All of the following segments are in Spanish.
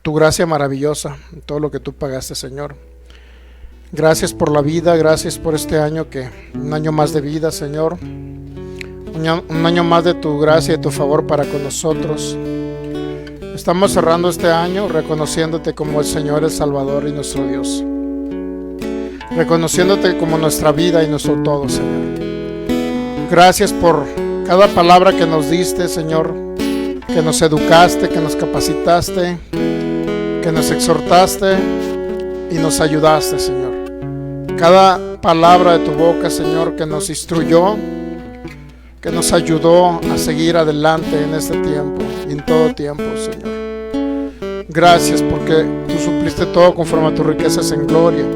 tu gracia maravillosa, todo lo que tú pagaste, Señor. Gracias por la vida, gracias por este año, un año más de vida, Señor. Un año más de tu gracia y de tu favor para con nosotros. Estamos cerrando este año reconociéndote como el Señor, el Salvador y nuestro Dios. Reconociéndote como nuestra vida y nuestro todo, Señor. Gracias por cada palabra que nos diste, Señor, que nos educaste, que nos capacitaste, que nos exhortaste y nos ayudaste, Señor. Cada palabra de tu boca, Señor, que nos instruyó, que nos ayudó a seguir adelante en este tiempo y en todo tiempo, Señor. Gracias porque tú supliste todo conforme a tus riquezas en gloria.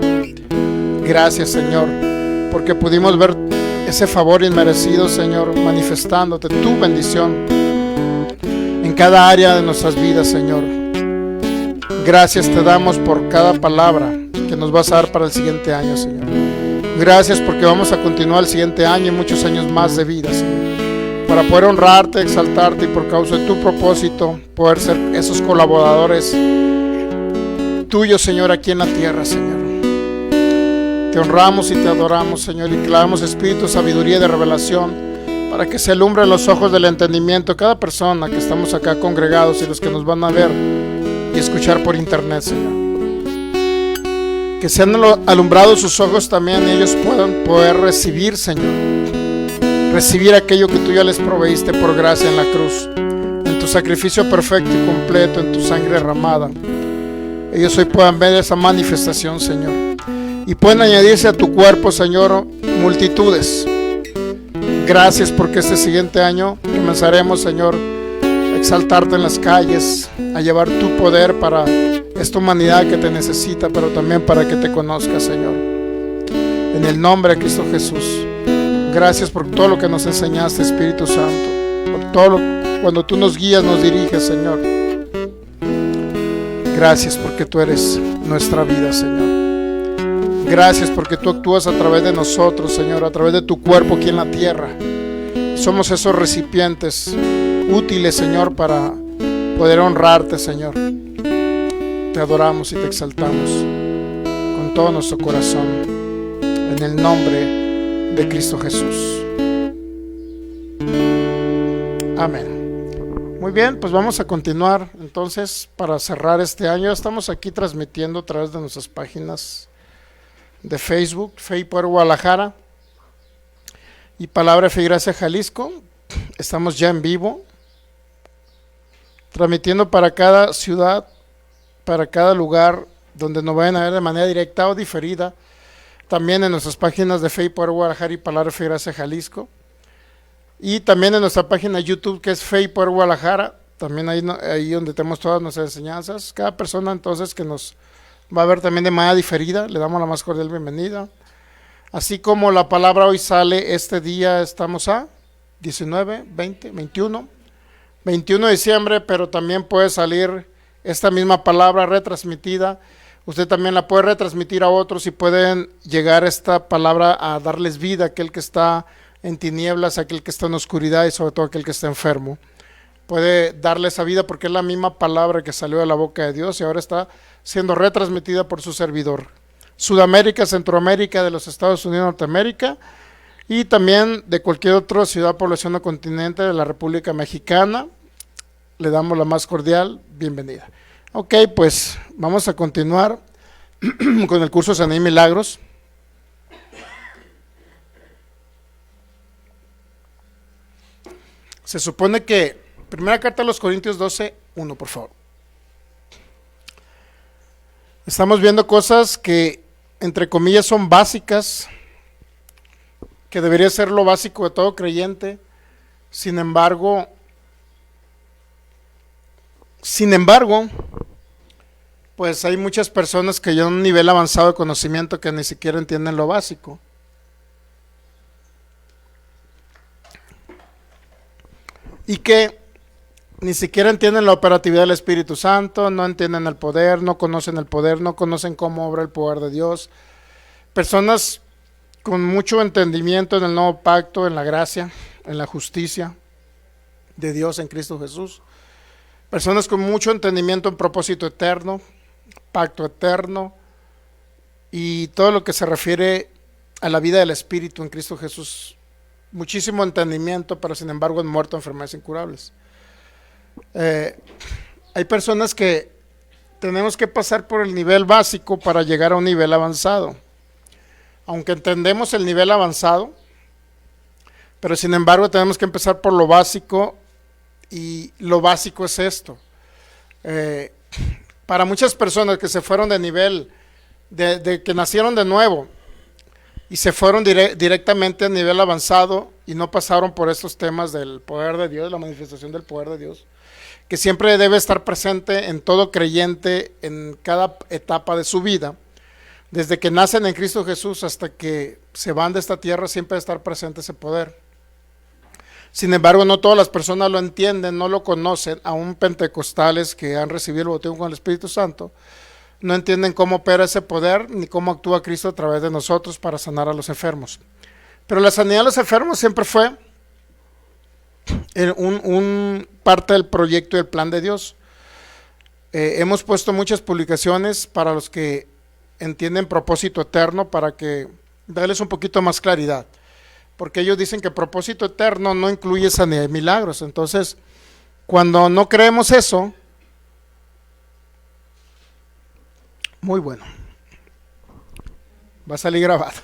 Gracias, Señor, porque pudimos ver ese favor inmerecido, Señor, manifestándote tu bendición en cada área de nuestras vidas, Señor. Gracias te damos por cada palabra que nos vas a dar para el siguiente año, Señor. Gracias porque vamos a continuar el siguiente año y muchos años más de vida, Señor, para poder honrarte, exaltarte y por causa de tu propósito poder ser esos colaboradores tuyos, Señor, aquí en la tierra, Señor. Te honramos y te adoramos, Señor, y clamamos espíritu, sabiduría y de revelación para que se alumbren los ojos del entendimiento cada persona que estamos acá congregados y los que nos van a ver y escuchar por internet, Señor. Que sean alumbrados sus ojos también y ellos puedan poder recibir, Señor, recibir aquello que tú ya les proveíste por gracia en la cruz, en tu sacrificio perfecto y completo, en tu sangre derramada. Ellos hoy puedan ver esa manifestación, Señor, y pueden añadirse a tu cuerpo, Señor, multitudes. Gracias porque este siguiente año comenzaremos, Señor, a exaltarte en las calles, a llevar tu poder para esta humanidad que te necesita, pero también para que te conozca, Señor. En el nombre de Cristo Jesús. Gracias por todo lo que nos enseñaste, Espíritu Santo, por todo cuando tú nos guías, nos diriges, Señor. Gracias porque tú eres nuestra vida, Señor. Gracias porque tú actúas a través de nosotros, Señor, a través de tu cuerpo aquí en la tierra. Somos esos recipientes útiles, Señor, para poder honrarte, Señor. Te adoramos y te exaltamos con todo nuestro corazón, en el nombre de Cristo Jesús. Amén. Muy bien, pues vamos a continuar entonces para cerrar este año. Estamos aquí transmitiendo a través de nuestras páginas de Facebook, Fe y Poder Guadalajara y Palabra Fe y Gracia Jalisco. Estamos ya en vivo, transmitiendo para cada ciudad, para cada lugar donde nos vayan a ver de manera directa o diferida. También en nuestras páginas de Fe y Poder Guadalajara y Palabra Fe y Gracia Jalisco. Y también en nuestra página de YouTube, que es Fe y Poder Guadalajara. También ahí donde tenemos todas nuestras enseñanzas. Cada persona entonces que nos va a ver también de manera diferida, le damos la más cordial bienvenida. Así como la palabra hoy sale este día, estamos a 19, 20, 21 de diciembre, pero también puede salir esta misma palabra retransmitida. Usted también la puede retransmitir a otros y pueden llegar esta palabra a darles vida a aquel que está en tinieblas, a aquel que está en oscuridad y sobre todo a aquel que está enfermo. Puede darle esa vida porque es la misma palabra que salió de la boca de Dios y ahora está siendo retransmitida por su servidor. Sudamérica, Centroamérica, de los Estados Unidos, Norteamérica y también de cualquier otra ciudad, población o continente de la República Mexicana. Le damos la más cordial bienvenida. Ok, pues vamos a continuar con el curso Sanidad y Milagros. Se supone que primera carta a los Corintios 12:1, por favor. Estamos viendo cosas que, entre comillas, son básicas, que debería ser lo básico de todo creyente. Sin embargo, pues hay muchas personas que llevan un nivel avanzado de conocimiento que ni siquiera entienden lo básico. Y que ni siquiera entienden la operatividad del Espíritu Santo, no entienden el poder, no conocen cómo obra el poder de Dios. Personas con mucho entendimiento en el nuevo pacto, en la gracia, en la justicia de Dios en Cristo Jesús, Personas con mucho entendimiento en propósito eterno, pacto eterno y todo lo que se refiere a la vida del Espíritu en Cristo Jesús. Muchísimo entendimiento, pero sin embargo han muerto de enfermedades incurables. Hay personas que tenemos que pasar por el nivel básico para llegar a un nivel avanzado. Aunque entendemos el nivel avanzado, pero sin embargo tenemos que empezar por lo básico, y lo básico es esto. Para muchas personas que se fueron de nivel, de que nacieron de nuevo y se fueron directamente a nivel avanzado y no pasaron por estos temas del poder de Dios, la manifestación del poder de Dios, que siempre debe estar presente en todo creyente en cada etapa de su vida. Desde que nacen en Cristo Jesús hasta que se van de esta tierra, siempre debe estar presente ese poder. Sin embargo, no todas las personas lo entienden, no lo conocen. Aún pentecostales que han recibido el bautismo con el Espíritu Santo no entienden cómo opera ese poder ni cómo actúa Cristo a través de nosotros para sanar a los enfermos. Pero la sanidad de los enfermos siempre fue un parte del proyecto y del plan de Dios. Hemos puesto muchas publicaciones para los que entienden propósito eterno, para que darles un poquito más claridad, porque ellos dicen que propósito eterno no incluye sanidad y milagros. Entonces, cuando no creemos eso, muy bueno, va a salir grabado.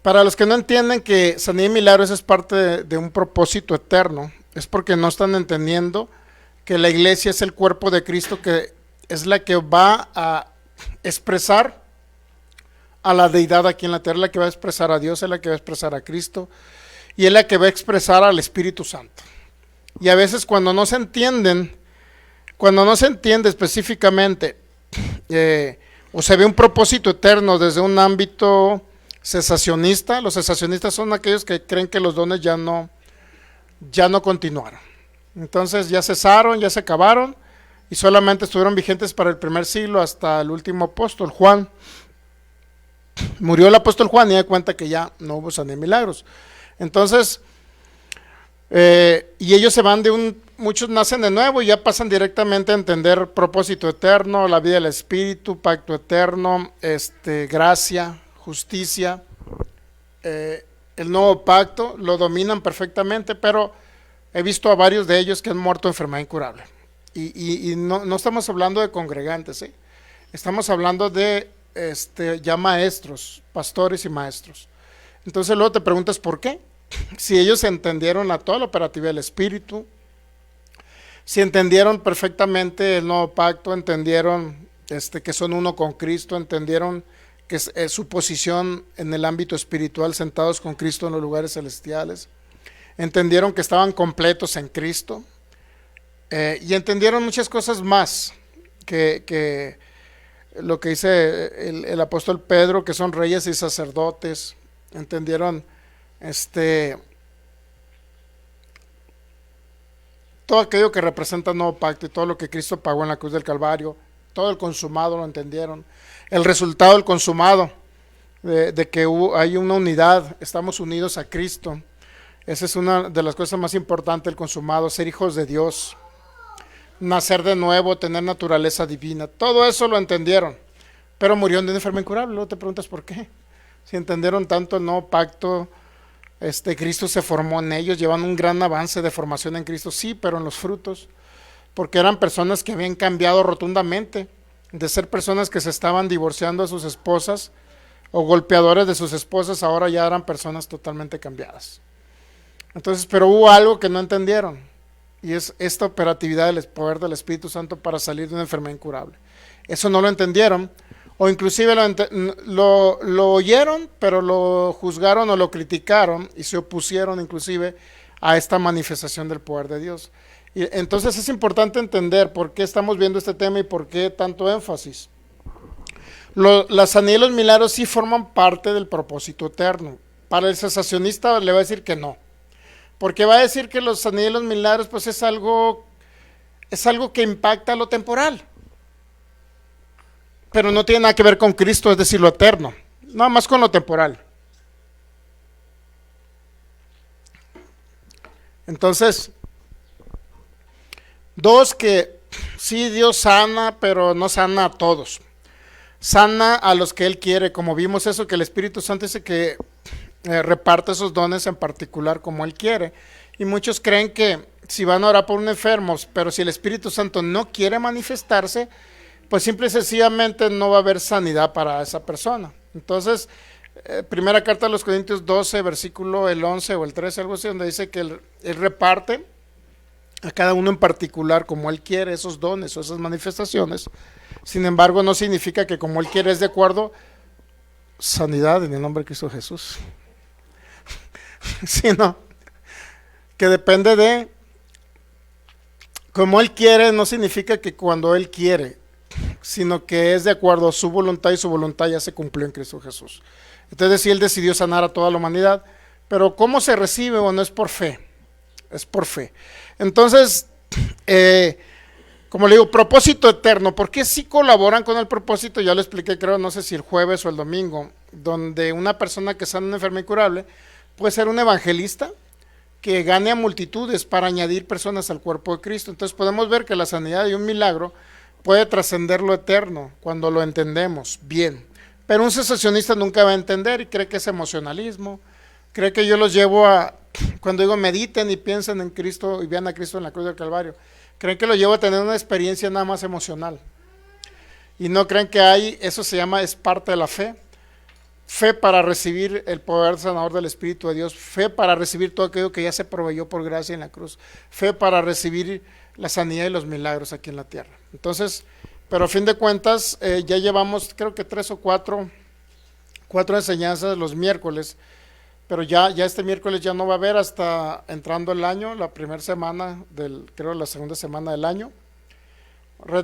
Para los que no entienden que sanidad y milagros es parte de un propósito eterno, es porque no están entendiendo que la iglesia es el cuerpo de Cristo, que es la que va a expresar a la deidad aquí en la tierra, la que va a expresar a Dios, es la que va a expresar a Cristo y es la que va a expresar al Espíritu Santo. Y a veces cuando no se entiende específicamente o se ve un propósito eterno desde un ámbito cesacionista, los cesacionistas son aquellos que creen que los dones ya no continuaron. Entonces ya cesaron, ya se acabaron y solamente estuvieron vigentes para el primer siglo hasta el último apóstol, Juan. Murió el apóstol Juan y da cuenta que ya no hubo sanidad y milagros. Entonces, y ellos se van muchos nacen de nuevo y ya pasan directamente a entender propósito eterno, la vida del Espíritu, pacto eterno, gracia, justicia, el nuevo pacto, lo dominan perfectamente, pero he visto a varios de ellos que han muerto de enfermedad incurable. Y no estamos hablando de congregantes, ¿sí? Estamos hablando de ya maestros, pastores y maestros. Entonces luego te preguntas por qué. Si ellos entendieron toda la operatividad del Espíritu, si entendieron perfectamente el nuevo pacto, entendieron que son uno con Cristo, entendieron que es su posición en el ámbito espiritual, sentados con Cristo en los lugares celestiales, entendieron que estaban completos en Cristo, y entendieron muchas cosas más que lo que dice el apóstol Pedro, que son reyes y sacerdotes. Entendieron todo aquello que representa el nuevo pacto y todo lo que Cristo pagó en la cruz del Calvario, todo el consumado lo entendieron. El resultado del consumado, de que hay una unidad, estamos unidos a Cristo. Esa es una de las cosas más importantes del consumado, ser hijos de Dios, nacer de nuevo, tener naturaleza divina. Todo eso lo entendieron, pero murieron de una enfermedad incurable. Luego te preguntas por qué. Si entendieron tanto el nuevo pacto, Cristo se formó en ellos, llevan un gran avance de formación en Cristo, sí, pero en los frutos, porque eran personas que habían cambiado rotundamente, de ser personas que se estaban divorciando de sus esposas o golpeadores de sus esposas, ahora ya eran personas totalmente cambiadas. Entonces, pero hubo algo que no entendieron, y es esta operatividad del poder del Espíritu Santo para salir de una enfermedad incurable. Eso no lo entendieron, o inclusive lo oyeron, pero lo juzgaron o lo criticaron y se opusieron inclusive a esta manifestación del poder de Dios. Y entonces es importante entender por qué estamos viendo este tema y por qué tanto énfasis. La sanidad y los milagros sí forman parte del propósito eterno. Para el cesacionista le va a decir que no, porque va a decir que los sanidad y los milagros pues es algo que impacta lo temporal, pero no tiene nada que ver con Cristo, es decir, lo eterno, nada más con lo temporal. Entonces, Dos, que sí, Dios sana, pero no sana a todos. Sana a los que Él quiere, como vimos eso, que el Espíritu Santo dice que reparte esos dones en particular como Él quiere. Y muchos creen que si van a orar por un enfermo, pero si el Espíritu Santo no quiere manifestarse, pues simple y sencillamente no va a haber sanidad para esa persona. Entonces, primera carta a los Corintios 12, versículo el 11 o el 13, algo así, donde dice que él reparte a cada uno en particular como Él quiere esos dones o esas manifestaciones. Sin embargo, no significa que como Él quiere es de acuerdo sanidad en el nombre de Cristo Jesús, sino que depende de como Él quiere. No significa que cuando Él quiere, sino que es de acuerdo a su voluntad, y su voluntad ya se cumplió en Cristo Jesús. Entonces, sí, Él decidió sanar a toda la humanidad, pero ¿cómo se recibe? Bueno, es por fe, es por fe. Entonces, como le digo, propósito eterno. ¿Por qué sí colaboran con el propósito? Ya lo expliqué, creo, no sé si el jueves o el domingo, donde una persona que sana una enfermedad incurable puede ser un evangelista que gane a multitudes para añadir personas al cuerpo de Cristo. Entonces podemos ver que la sanidad de un milagro puede trascender lo eterno cuando lo entendemos bien. Pero un cesacionista nunca va a entender y cree que es emocionalismo. Cree que yo los llevo a, cuando digo mediten y piensen en Cristo y vean a Cristo en la cruz del Calvario, creen que lo llevo a tener una experiencia nada más emocional. Y no creen que hay, eso se llama, es parte de la fe. Fe para recibir el poder sanador del Espíritu de Dios. Fe para recibir todo aquello que ya se proveyó por gracia en la cruz. Fe para recibir la sanidad y los milagros aquí en la tierra. Entonces, pero a fin de cuentas, ya llevamos creo que 3 o 4 enseñanzas los miércoles. Pero ya este miércoles ya no va a haber hasta entrando el año, la primera semana creo la segunda semana del año.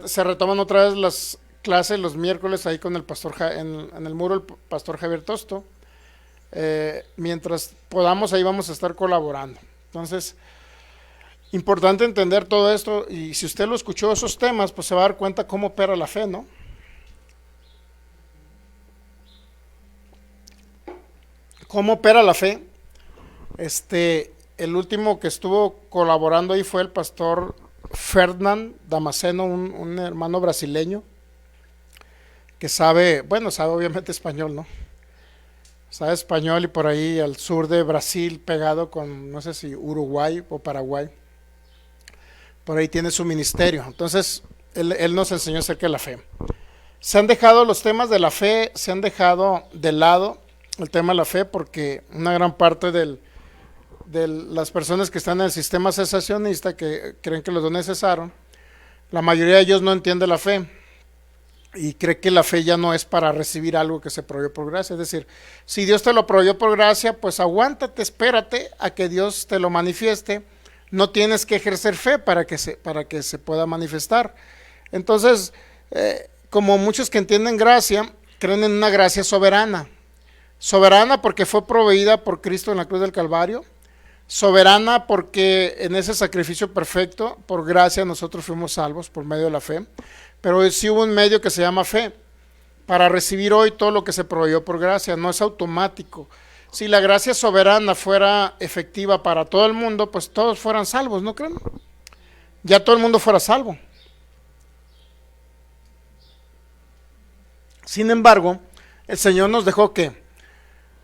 Se retoman otra vez las clases los miércoles ahí con el pastor, en el muro el pastor Javier Tosto. Mientras podamos ahí vamos a estar colaborando. Entonces, importante entender todo esto, y si usted lo escuchó esos temas, pues se va a dar cuenta cómo opera la fe, ¿no? ¿Cómo opera la fe? El último que estuvo colaborando ahí fue el pastor Ferdinand Damasceno, un hermano brasileño que sabe obviamente español, ¿no? Sabe español, y por ahí al sur de Brasil, pegado con, no sé si Uruguay o Paraguay, por ahí tiene su ministerio. Entonces, él nos enseñó acerca de la fe. Se han dejado los temas de la fe, se han dejado de lado el tema de la fe, porque una gran parte de las personas que están en el sistema cesacionista, que creen que los dones cesaron, la mayoría de ellos no entiende la fe y cree que la fe ya no es para recibir algo que se proveyó por gracia. Es decir, si Dios te lo proveyó por gracia, pues aguántate, espérate a que Dios te lo manifieste. No tienes que ejercer fe para que se pueda manifestar. Entonces, como muchos que entienden gracia, creen en una gracia soberana. Soberana porque fue proveída por Cristo en la cruz del Calvario. Soberana porque en ese sacrificio perfecto, por gracia, nosotros fuimos salvos por medio de la fe. Pero sí hubo un medio que se llama fe para recibir hoy todo lo que se proveyó por gracia. No es automático. Si la gracia soberana fuera efectiva para todo el mundo, pues todos fueran salvos, ¿no creen? Ya todo el mundo fuera salvo. Sin embargo, el Señor nos dejó que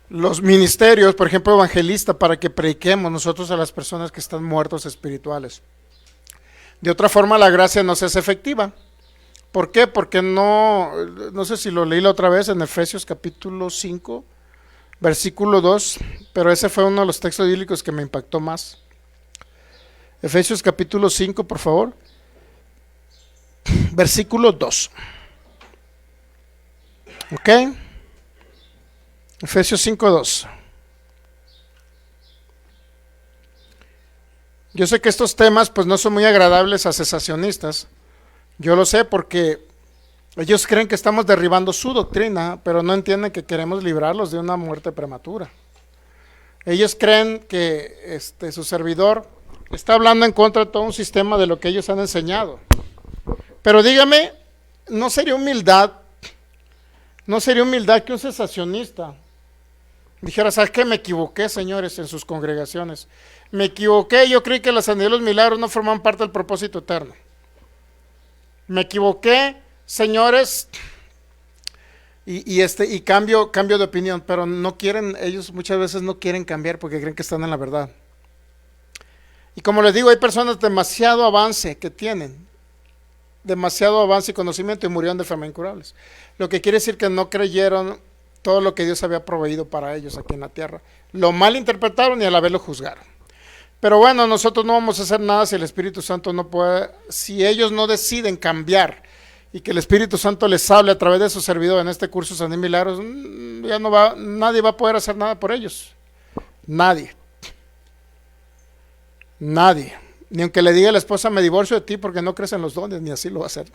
los ministerios, por ejemplo, evangelista, para que prediquemos nosotros a las personas que están muertos espirituales. De otra forma, la gracia no se hace efectiva. ¿Por qué? Porque no sé si lo leí la otra vez en Efesios capítulo 5, versículo 2, pero ese fue uno de los textos bíblicos que me impactó más. Efesios capítulo 5, por favor, versículo 2. ¿Ok? Efesios 5:2. Yo sé que estos temas pues no son muy agradables a cesacionistas. Yo lo sé porque ellos creen que estamos derribando su doctrina, pero no entienden que queremos librarlos de una muerte prematura. Ellos creen que su servidor está hablando en contra de todo un sistema de lo que ellos han enseñado. Pero dígame, ¿no sería humildad que un cesacionista dijera: ¿sabes qué? Me equivoqué, señores, en sus congregaciones. Me equivoqué, yo creí que la sanidad y los milagros no forman parte del propósito eterno. Me equivoqué, señores, y cambio de opinión, pero no quieren, ellos muchas veces no quieren cambiar porque creen que están en la verdad. Y como les digo, hay personas demasiado avance que tienen, demasiado avance y conocimiento y murieron de enfermedades incurables. Lo que quiere decir que no creyeron todo lo que Dios había proveído para ellos aquí en la tierra. Lo malinterpretaron y a la vez lo juzgaron. Pero bueno, nosotros no vamos a hacer nada si el Espíritu Santo no puede, si ellos no deciden cambiar y que el Espíritu Santo les hable a través de su servidor en este curso Sanidad y Milagros, ya no va, nadie va a poder hacer nada por ellos. Nadie. Ni aunque le diga a la esposa, me divorcio de ti porque no crees en los dones, ni así lo va a hacer.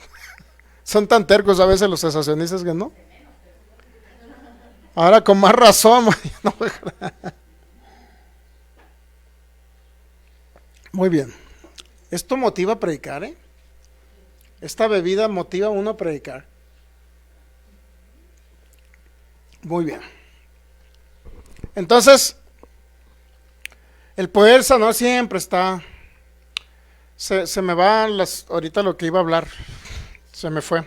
Son tan tercos a veces los cesacionistas que no. Ahora con más razón. No. Muy bien. Esto motiva a predicar, ¿eh? Esta bebida motiva a uno a predicar. Muy bien. Entonces, el poder sanar siempre está. Se me va ahorita lo que iba a hablar. Se me fue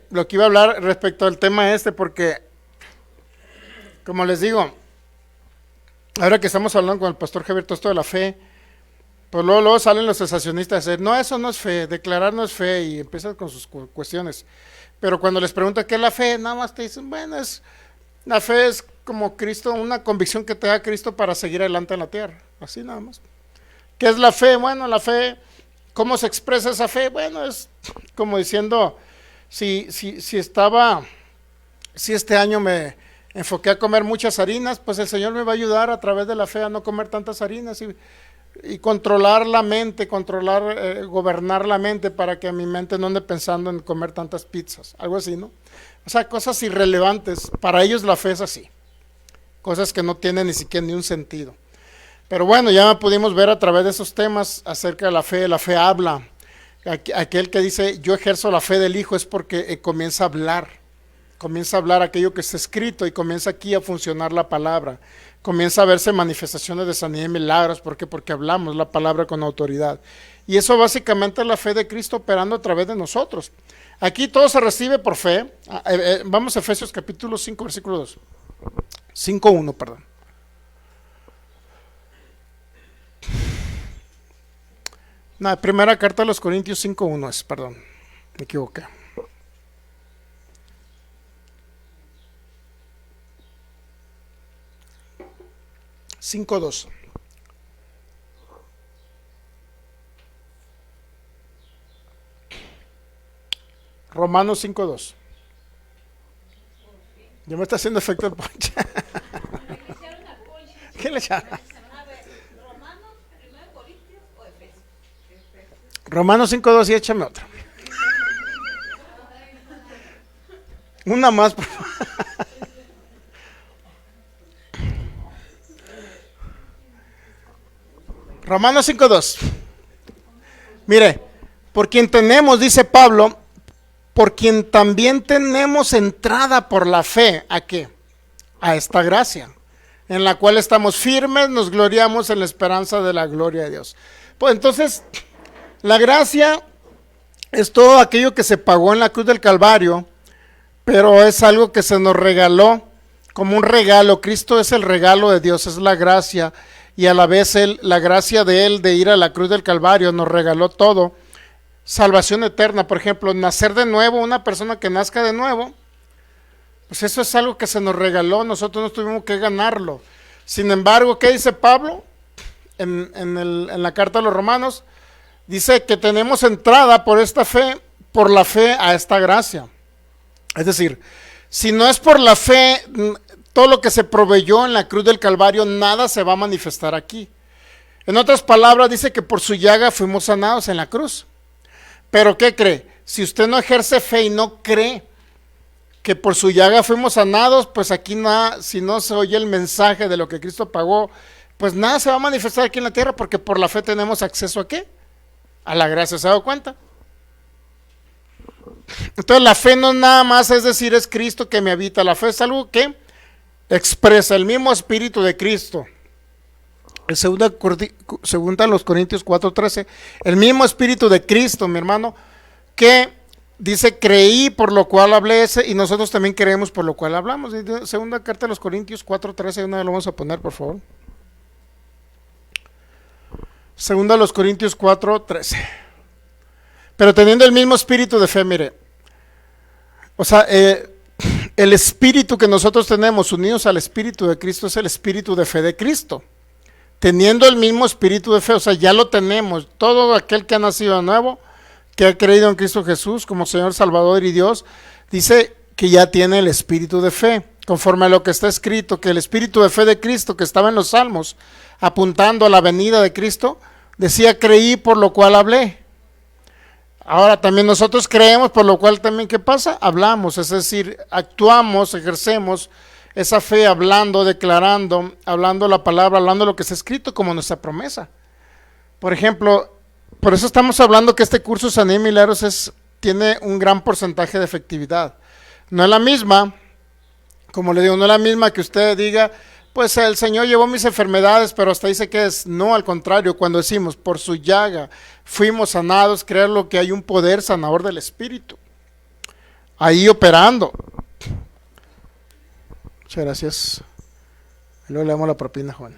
lo que iba a hablar respecto al tema porque, como les digo, ahora que estamos hablando con el pastor Javier todo esto de la fe, pues luego salen los cesacionistas a decir, no, eso no es fe, declarar no es fe, y empiezan con sus cuestiones. Pero cuando les preguntan qué es la fe, nada más te dicen, bueno, la fe es como Cristo, una convicción que te da Cristo para seguir adelante en la tierra, así nada más. ¿Qué es la fe? Bueno, la fe, ¿cómo se expresa esa fe? Bueno, es como diciendo, si este año me enfoqué a comer muchas harinas, pues el Señor me va a ayudar a través de la fe a no comer tantas harinas y controlar la mente, gobernar la mente para que mi mente no ande pensando en comer tantas pizzas, algo así, ¿no? O sea, cosas irrelevantes. Para ellos la fe es así, cosas que no tienen ni siquiera ni un sentido. Pero bueno, ya pudimos ver a través de esos temas acerca de la fe habla. Aquel que dice, yo ejerzo la fe del Hijo, es porque comienza a hablar aquello que está escrito y comienza aquí a funcionar la palabra. Comienza a verse manifestaciones de sanidad y milagros. ¿Por qué? Porque hablamos la palabra con autoridad. Y eso básicamente es la fe de Cristo operando a través de nosotros. Aquí todo se recibe por fe. Vamos a Efesios capítulo 5, versículo 2. 5:1, perdón. No, primera carta a los Corintios 5:1 es, perdón, me equivoqué. (5:2) Romanos 5:2. Ya me está haciendo efecto el ponche. ¿Qué le echaron? Romanos 5:2 y échame otra. Una más, por favor. Romanos 5:2. Mire, por quien tenemos, dice Pablo, por quien también tenemos entrada por la fe, ¿a qué? A esta gracia, en la cual estamos firmes, nos gloriamos en la esperanza de la gloria de Dios. Pues entonces, la gracia es todo aquello que se pagó en la cruz del Calvario, pero es algo que se nos regaló como un regalo. Cristo es el regalo de Dios, es la gracia, y a la vez la gracia de Él de ir a la cruz del Calvario nos regaló todo. Salvación eterna, por ejemplo, nacer de nuevo, una persona que nazca de nuevo, pues eso es algo que se nos regaló, nosotros no tuvimos que ganarlo. Sin embargo, ¿qué dice Pablo en la carta a los Romanos? Dice que tenemos entrada por esta fe, por la fe a esta gracia. Es decir, si no es por la fe, todo lo que se proveyó en la cruz del Calvario, nada se va a manifestar aquí. En otras palabras, dice que por su llaga fuimos sanados en la cruz. Pero ¿qué cree? Si usted no ejerce fe y no cree que por su llaga fuimos sanados, pues aquí nada, si no se oye el mensaje de lo que Cristo pagó, pues nada se va a manifestar aquí en la tierra, porque por la fe tenemos acceso ¿a qué? A la gracia. ¿Se ha dado cuenta? Entonces la fe no nada más es decir es Cristo que me habita. La fe es algo que expresa el mismo espíritu de Cristo. En segunda los Corintios 4:13, el mismo espíritu de Cristo, mi hermano, que dice, creí por lo cual hablé, y nosotros también creemos por lo cual hablamos. Segunda carta de los Corintios 4:13, una vez lo vamos a poner, por favor. Segunda los Corintios 4:13. Pero teniendo el mismo espíritu de fe, mire, o sea, el espíritu que nosotros tenemos unidos al espíritu de Cristo es el espíritu de fe de Cristo. Teniendo el mismo espíritu de fe, o sea, ya lo tenemos. Todo aquel que ha nacido de nuevo, que ha creído en Cristo Jesús como Señor, Salvador y Dios, dice que ya tiene el espíritu de fe, conforme a lo que está escrito, que el espíritu de fe de Cristo que estaba en los Salmos, apuntando a la venida de Cristo, decía, creí por lo cual hablé. Ahora también nosotros creemos, por lo cual también, ¿qué pasa? Hablamos, es decir, actuamos, ejercemos esa fe hablando, declarando, hablando la palabra, hablando lo que está escrito como nuestra promesa. Por ejemplo, por eso estamos hablando que este curso Sanidad y Milagros tiene un gran porcentaje de efectividad. No es la misma, como le digo, no es la misma que usted diga, pues el Señor llevó mis enfermedades, pero hasta dice que es, no, al contrario, cuando decimos, por su llaga fuimos sanados, creerlo que hay un poder sanador del Espíritu, ahí operando. Muchas gracias. Y luego le damos la propina, Juan.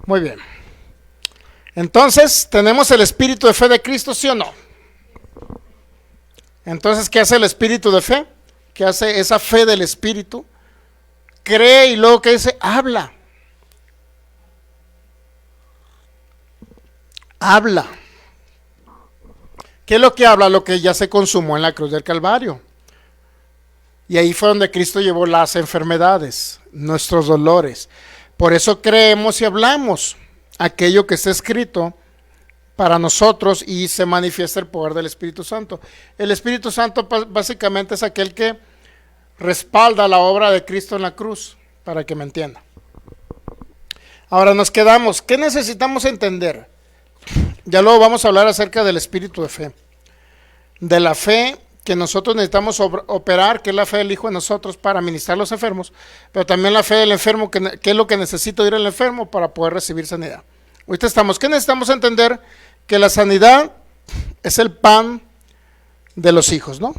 Muy bien. Entonces, ¿tenemos el espíritu de fe de Cristo, sí o no? Entonces, ¿qué hace el espíritu de fe? ¿Qué hace esa fe del espíritu? Cree y luego, ¿qué dice? Habla. Habla. ¿Qué es lo que habla? Lo que ya se consumó en la cruz del Calvario. Y ahí fue donde Cristo llevó las enfermedades, nuestros dolores. Por eso creemos y hablamos aquello que está escrito para nosotros y se manifiesta el poder del Espíritu Santo. El Espíritu Santo básicamente es aquel que respalda la obra de Cristo en la cruz, para que me entienda. Ahora nos quedamos, ¿qué necesitamos entender? Ya luego vamos a hablar acerca del espíritu de fe, de la fe que nosotros necesitamos operar, que es la fe del Hijo en nosotros para ministrar a los enfermos, pero también la fe del enfermo, que es lo que necesita ir el enfermo para poder recibir sanidad. Ahorita estamos, ¿qué necesitamos entender? Que la sanidad es el pan de los hijos, ¿no?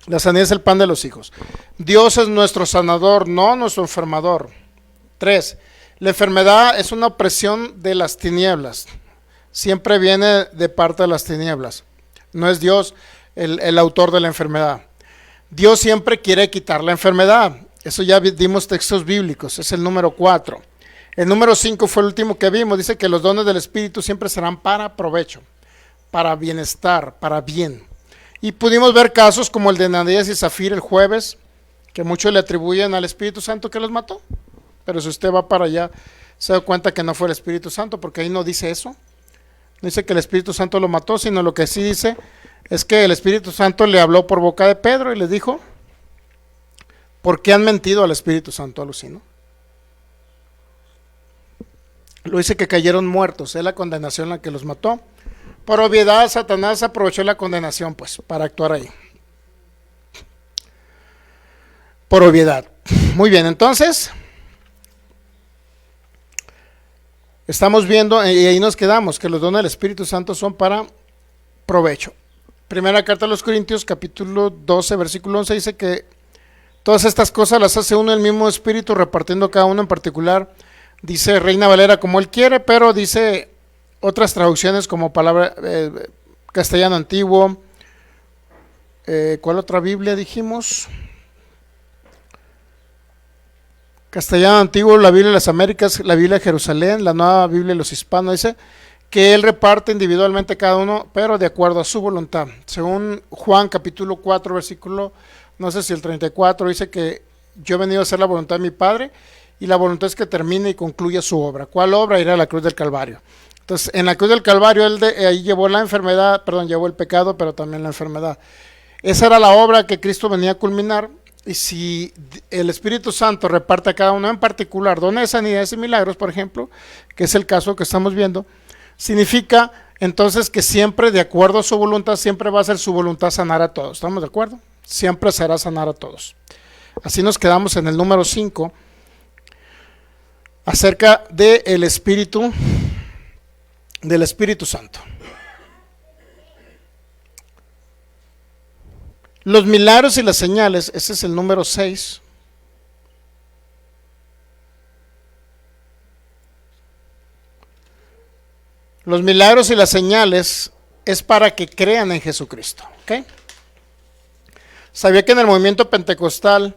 La sanidad es el pan de los hijos. Dios es nuestro sanador, no nuestro enfermador. 3. La enfermedad es una opresión de las tinieblas. Siempre viene de parte de las tinieblas. No es Dios el autor de la enfermedad. Dios siempre quiere quitar la enfermedad. Eso ya dimos textos bíblicos. Es el número 4. El número 5 fue el último que vimos. Dice que los dones del Espíritu siempre serán para provecho, para bienestar, para bien. Y pudimos ver casos como el de Ananías y Zafira el jueves, que muchos le atribuyen al Espíritu Santo que los mató. Pero si usted va para allá, se da cuenta que no fue el Espíritu Santo, porque ahí no dice eso. No dice que el Espíritu Santo lo mató, sino lo que sí dice es que el Espíritu Santo le habló por boca de Pedro y le dijo, ¿por qué han mentido al Espíritu Santo? Alucino. Lo dice que cayeron muertos, es la condenación la que los mató. Por obviedad, Satanás aprovechó la condenación, pues, para actuar ahí. Por obviedad. Muy bien, entonces estamos viendo, y ahí nos quedamos, que los dones del Espíritu Santo son para provecho. Primera carta a los Corintios, capítulo 12, versículo 11, dice que todas estas cosas las hace uno el mismo Espíritu, repartiendo cada uno en particular. Dice Reina Valera como él quiere, pero dice otras traducciones como palabra castellano antiguo. ¿Cuál otra Biblia dijimos? Castellano antiguo, la Biblia de las Américas, la Biblia de Jerusalén, la Nueva Biblia de los Hispanos. Dice que él reparte individualmente cada uno, pero de acuerdo a su voluntad. Según Juan capítulo 4, versículo, no sé si el 34, dice que yo he venido a hacer la voluntad de mi Padre, y la voluntad es que termine y concluya su obra. ¿Cuál obra? Ir a la cruz del Calvario. Entonces, en la cruz del Calvario, ahí llevó la enfermedad, llevó el pecado, pero también la enfermedad. Esa era la obra que Cristo venía a culminar, y si el Espíritu Santo reparte a cada uno en particular dones de sanidades y milagros, por ejemplo, que es el caso que estamos viendo, significa entonces que siempre, de acuerdo a su voluntad, siempre va a ser su voluntad sanar a todos. ¿Estamos de acuerdo? Siempre será sanar a todos. Así nos quedamos en el número 5, acerca del Espíritu Santo. Los milagros y las señales, ese es el número 6. Los milagros y las señales es para que crean en Jesucristo. ¿Okay? Sabía que en el movimiento pentecostal,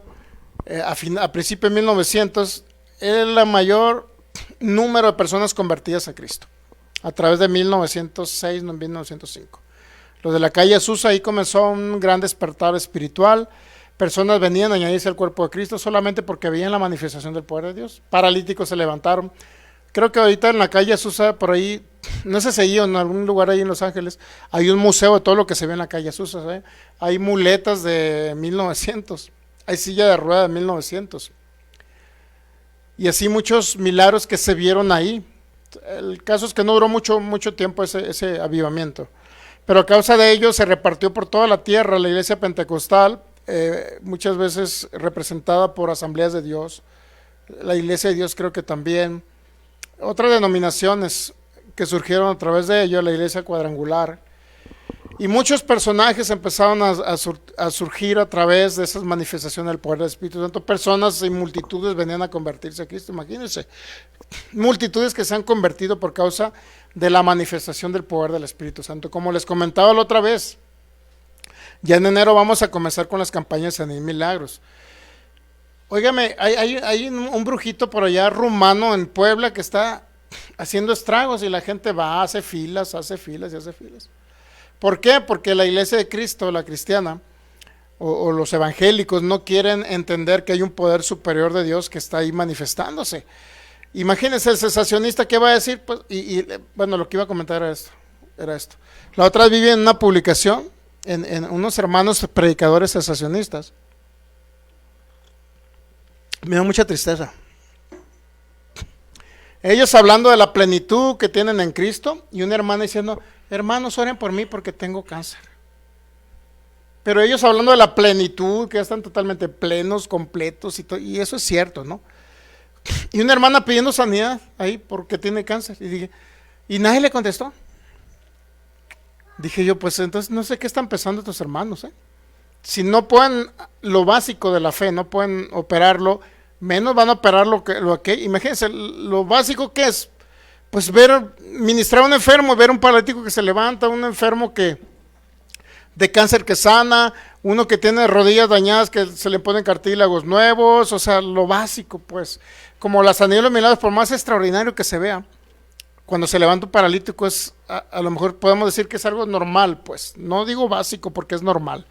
a principios de 1900, era el mayor número de personas convertidas a Cristo, a través de 1906, 1905. Los de la calle Azusa, ahí comenzó un gran despertar espiritual. Personas venían a añadirse al cuerpo de Cristo solamente porque veían la manifestación del poder de Dios. Paralíticos se levantaron. Creo que ahorita en la calle Azusa, por ahí, no sé si ahí o en algún lugar ahí en Los Ángeles, hay un museo de todo lo que se ve en la calle Azusa, ¿eh? Hay muletas de 1900, hay silla de rueda de 1900. Y así muchos milagros que se vieron ahí. El caso es que no duró mucho tiempo ese avivamiento. Pero a causa de ello se repartió por toda la tierra la iglesia pentecostal, muchas veces representada por Asambleas de Dios. La Iglesia de Dios creo que también. Otras denominaciones que surgieron a través de ello, la Iglesia Cuadrangular. Y muchos personajes empezaron a surgir a través de esas manifestaciones del poder del Espíritu Santo. Personas y multitudes venían a convertirse a Cristo. Imagínense, multitudes que se han convertido por causa de la manifestación del poder del Espíritu Santo. Como les comentaba la otra vez, ya en enero vamos a comenzar con las campañas de sanidad y milagros. Óigame, hay un brujito por allá rumano en Puebla que está haciendo estragos y la gente va, hace filas y hace filas. ¿Por qué? Porque la iglesia de Cristo, la cristiana, o los evangélicos no quieren entender que hay un poder superior de Dios que está ahí manifestándose. Imagínense el cesacionista, ¿qué va a decir? Pues, bueno, lo que iba a comentar era esto. La otra vez vi en una publicación en unos hermanos predicadores cesacionistas. Me da mucha tristeza. Ellos hablando de la plenitud que tienen en Cristo y una hermana diciendo, hermanos, oren por mí porque tengo cáncer. Pero ellos hablando de la plenitud, que ya están totalmente plenos, completos y eso es cierto, ¿no? Y una hermana pidiendo sanidad ahí porque tiene cáncer. Y nadie le contestó. Dije yo, pues entonces no sé qué están pensando estos hermanos, ¿eh? Si no pueden lo básico de la fe, no pueden operarlo, menos van a operar lo que imagínense, lo básico que es, pues ministrar a un enfermo, ver un paralítico que se levanta, un enfermo de cáncer que sana, uno que tiene rodillas dañadas que se le ponen cartílagos nuevos, o sea, lo básico, pues, como la sanidad de los milagros, por más extraordinario que se vea, cuando se levanta un paralítico es, a lo mejor podemos decir que es algo normal, pues, no digo básico porque es normal.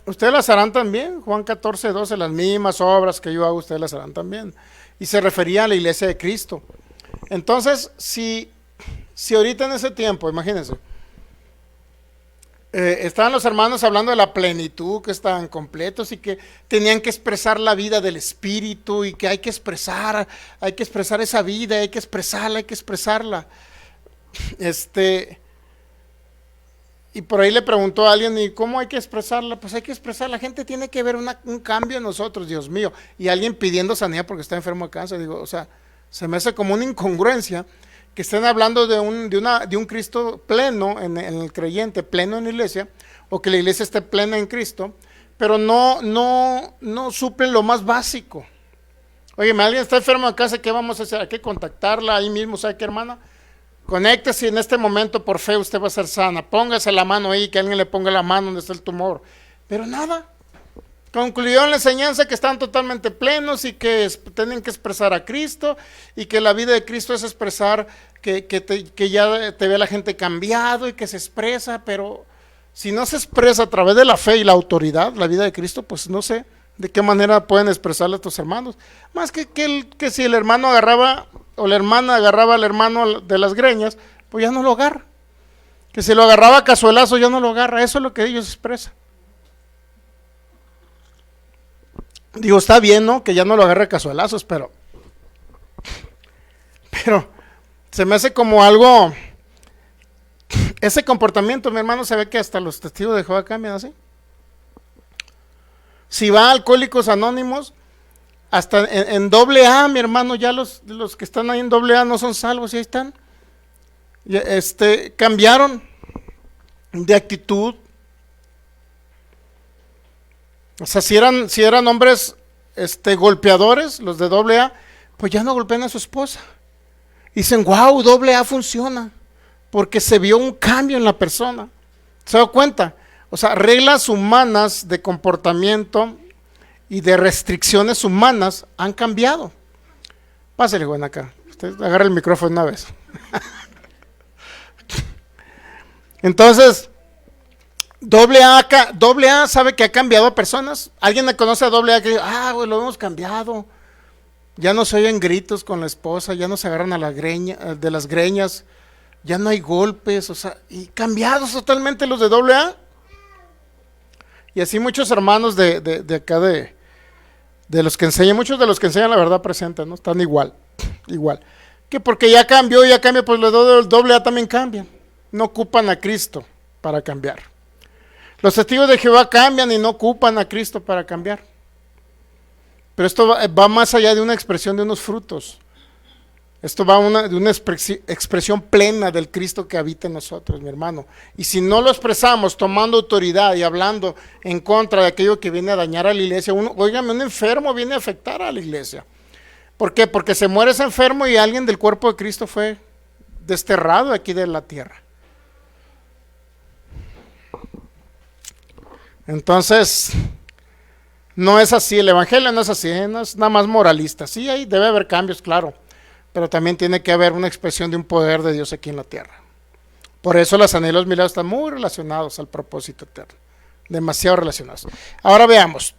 Ustedes las harán también, Juan 14:12, las mismas obras que yo hago, ustedes las harán también. Y se refería a la iglesia de Cristo. Entonces, si ahorita en ese tiempo, imagínense, estaban los hermanos hablando de la plenitud, que estaban completos y que tenían que expresar la vida del Espíritu y que hay que expresar esa vida, hay que expresarla. Y por ahí le preguntó a alguien, ¿y cómo hay que expresarla? Pues hay que expresarla, la gente tiene que ver un cambio en nosotros, Dios mío. Y alguien pidiendo sanidad porque está enfermo de cáncer, digo, o sea, se me hace como una incongruencia que estén hablando de un Cristo pleno en el creyente, pleno en la iglesia, o que la iglesia esté plena en Cristo, pero no suplen lo más básico. Oye, alguien está enfermo de cáncer, ¿qué vamos a hacer? Hay que contactarla ahí mismo, ¿sabe qué, hermana? Conéctese en este momento por fe, usted va a ser sana. Póngase la mano ahí, que alguien le ponga la mano donde está el tumor. Pero nada. Concluyó en la enseñanza que están totalmente plenos y que tienen que expresar a Cristo y que la vida de Cristo es expresar que ya te ve la gente cambiado y que se expresa, pero si no se expresa a través de la fe y la autoridad, la vida de Cristo, pues no sé de qué manera pueden expresarle a estos hermanos. Más que si el hermano agarraba o la hermana agarraba al hermano de las greñas, pues ya no lo agarra. Que si lo agarraba a cazuelazo ya no lo agarra. Eso es lo que ellos expresan. Digo, está bien, ¿no? Que ya no lo agarre a cazuelazos, pero Pero se me hace como algo, ese comportamiento, mi hermano, se ve que hasta los testigos de Jehová cambian así. Si va a Alcohólicos Anónimos, hasta en doble A, mi hermano, ya los que están ahí en doble A no son salvos, y ahí están. Cambiaron de actitud. O sea, si eran hombres golpeadores, los de doble A, pues ya no golpean a su esposa. Dicen, wow, doble A funciona, porque se vio un cambio en la persona. ¿Se da cuenta? O sea, reglas humanas de comportamiento y de restricciones humanas han cambiado. Pásale, joven, acá. Usted agarra el micrófono una vez. Entonces, doble A sabe que ha cambiado a personas. ¿Alguien me conoce a doble A que dice, güey, lo hemos cambiado? Ya no se oyen gritos con la esposa, ya no se agarran de las greñas, ya no hay golpes, o sea, y cambiados totalmente los de doble A. Y así muchos hermanos de acá de los que enseñan, muchos de los que enseñan la verdad presente, ¿no? Están igual. Que porque ya cambió, pues los del doble A también cambian. No ocupan a Cristo para cambiar. Los testigos de Jehová cambian y no ocupan a Cristo para cambiar. Pero esto va más allá de una expresión de unos frutos. Esto va de una expresión plena del Cristo que habita en nosotros, mi hermano. Y si no lo expresamos tomando autoridad y hablando en contra de aquello que viene a dañar a la iglesia, óigame, un enfermo viene a afectar a la iglesia. ¿Por qué? Porque se muere ese enfermo y alguien del cuerpo de Cristo fue desterrado aquí de la tierra. Entonces, no es así, el evangelio no es así, no es nada más moralista. Sí, ahí debe haber cambios, claro, pero también tiene que haber una expresión de un poder de Dios aquí en la tierra. Por eso las señales y los milagros están muy relacionados al propósito eterno, demasiado relacionados. Ahora veamos,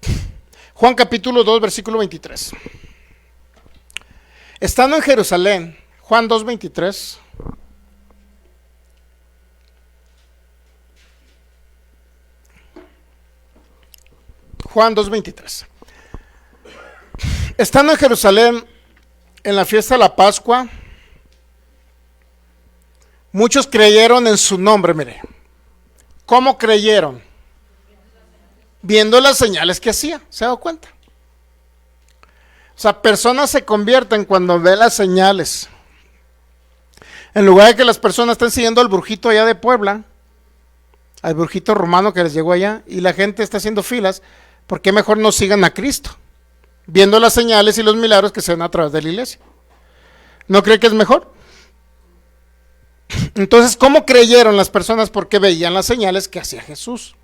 Juan capítulo 2, versículo 23. Estando en Jerusalén, Juan 2, 23. Juan 2:23. Estando en Jerusalén en la fiesta de la Pascua, muchos creyeron en su nombre. Mire, ¿cómo creyeron? Viendo las señales que hacía. ¿Se ha dado cuenta? O sea, personas se convierten cuando ven las señales. En lugar de que las personas estén siguiendo al brujito allá de Puebla, al brujito romano que les llegó allá, y la gente está haciendo filas, ¿por qué mejor no sigan a Cristo? Viendo las señales y los milagros que se ven a través de la iglesia. ¿No cree que es mejor? Entonces, ¿cómo creyeron las personas? Porque veían las señales que hacía Jesús.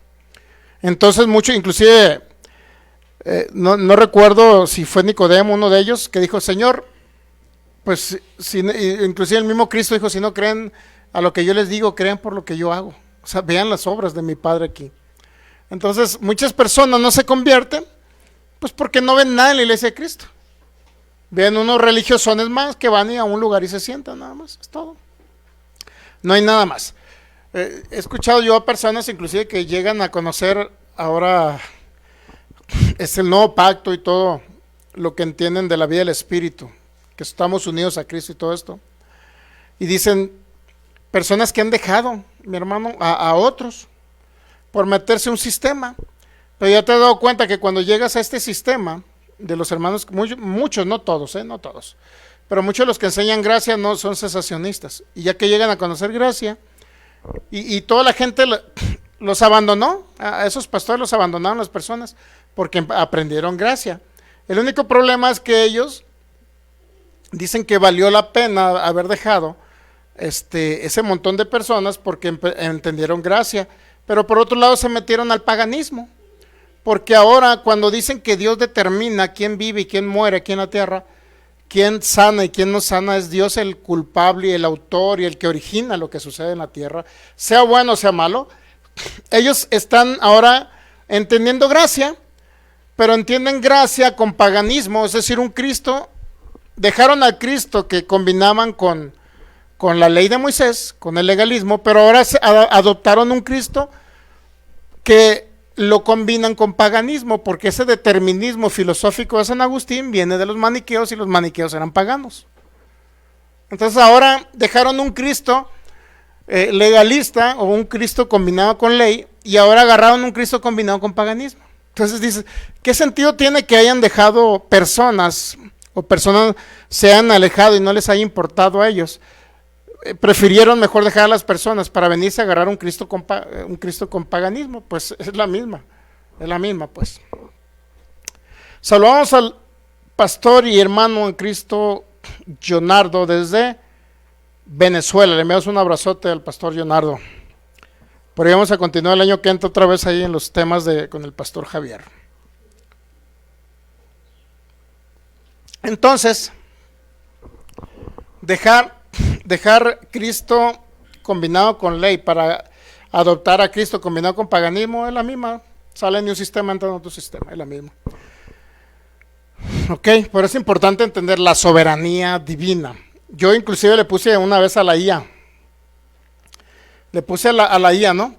Entonces, mucho, inclusive, no recuerdo si fue Nicodemo, uno de ellos, que dijo, Señor, pues, inclusive el mismo Cristo dijo, si no creen a lo que yo les digo, crean por lo que yo hago. O sea, vean las obras de mi Padre aquí. Entonces, muchas personas no se convierten, pues porque no ven nada en la iglesia de Cristo. Ven unos religiosones más que van a un lugar y se sientan, nada más, es todo. No hay nada más. He escuchado yo a personas inclusive que llegan a conocer ahora es el nuevo pacto y todo lo que entienden de la vida del Espíritu, que estamos unidos a Cristo y todo esto. Y dicen, personas que han dejado, mi hermano, a otros por meterse a un sistema. Pero ya te has dado cuenta que cuando llegas a este sistema de los hermanos, muchos, no todos, no todos, pero muchos de los que enseñan gracia no son cesacionistas, y ya que llegan a conocer gracia, y toda la gente los abandonó, a esos pastores los abandonaron las personas, porque aprendieron gracia. El único problema es que ellos dicen que valió la pena haber dejado ese montón de personas porque entendieron gracia, pero por otro lado se metieron al paganismo. Porque ahora cuando dicen que Dios determina quién vive y quién muere aquí en la tierra, quién sana y quién no sana, es Dios el culpable y el autor y el que origina lo que sucede en la tierra, sea bueno o sea malo, ellos están ahora entendiendo gracia, pero entienden gracia con paganismo, es decir, un Cristo, dejaron al Cristo que combinaban con la ley de Moisés, con el legalismo, pero ahora adoptaron un Cristo que lo combinan con paganismo, porque ese determinismo filosófico de San Agustín viene de los maniqueos y los maniqueos eran paganos. Entonces ahora dejaron un Cristo legalista o un Cristo combinado con ley y ahora agarraron un Cristo combinado con paganismo. Entonces dices, ¿qué sentido tiene que hayan dejado personas o personas se han alejado y no les haya importado a ellos? Prefirieron mejor dejar a las personas para venirse a agarrar un Cristo con paganismo. Pues es la misma pues. Saludamos al pastor y hermano en Cristo Leonardo desde Venezuela. Le enviamos un abrazote al pastor Leonardo. Pero vamos a continuar el año que entra otra vez ahí en los temas con el pastor Javier. Entonces, dejar Cristo combinado con ley para adoptar a Cristo combinado con paganismo es la misma. Sale de un sistema, entra en otro sistema, es la misma. Ok, por eso es importante entender la soberanía divina. Yo inclusive le puse una vez a la IA. Le puse a la IA, ¿no?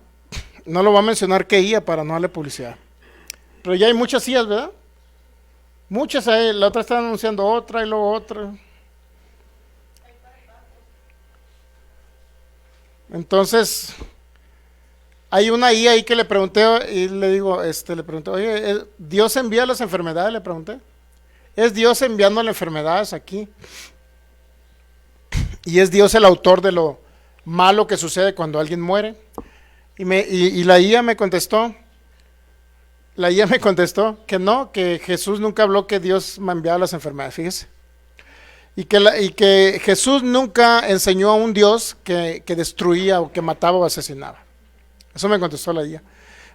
No lo voy a mencionar qué IA para no darle publicidad. Pero ya hay muchas IAs, ¿verdad? Muchas hay, la otra está anunciando otra y luego otra. Entonces, hay una IA ahí que le pregunté y le digo, le pregunté, oye, ¿Dios envía las enfermedades? Le pregunté. ¿Es Dios enviando las enfermedades aquí? ¿Y es Dios el autor de lo malo que sucede cuando alguien muere? Y la IA me contestó, que no, que Jesús nunca habló que Dios me enviaba las enfermedades, fíjese. Y que Jesús nunca enseñó a un Dios que destruía o que mataba o asesinaba. Eso me contestó la IA.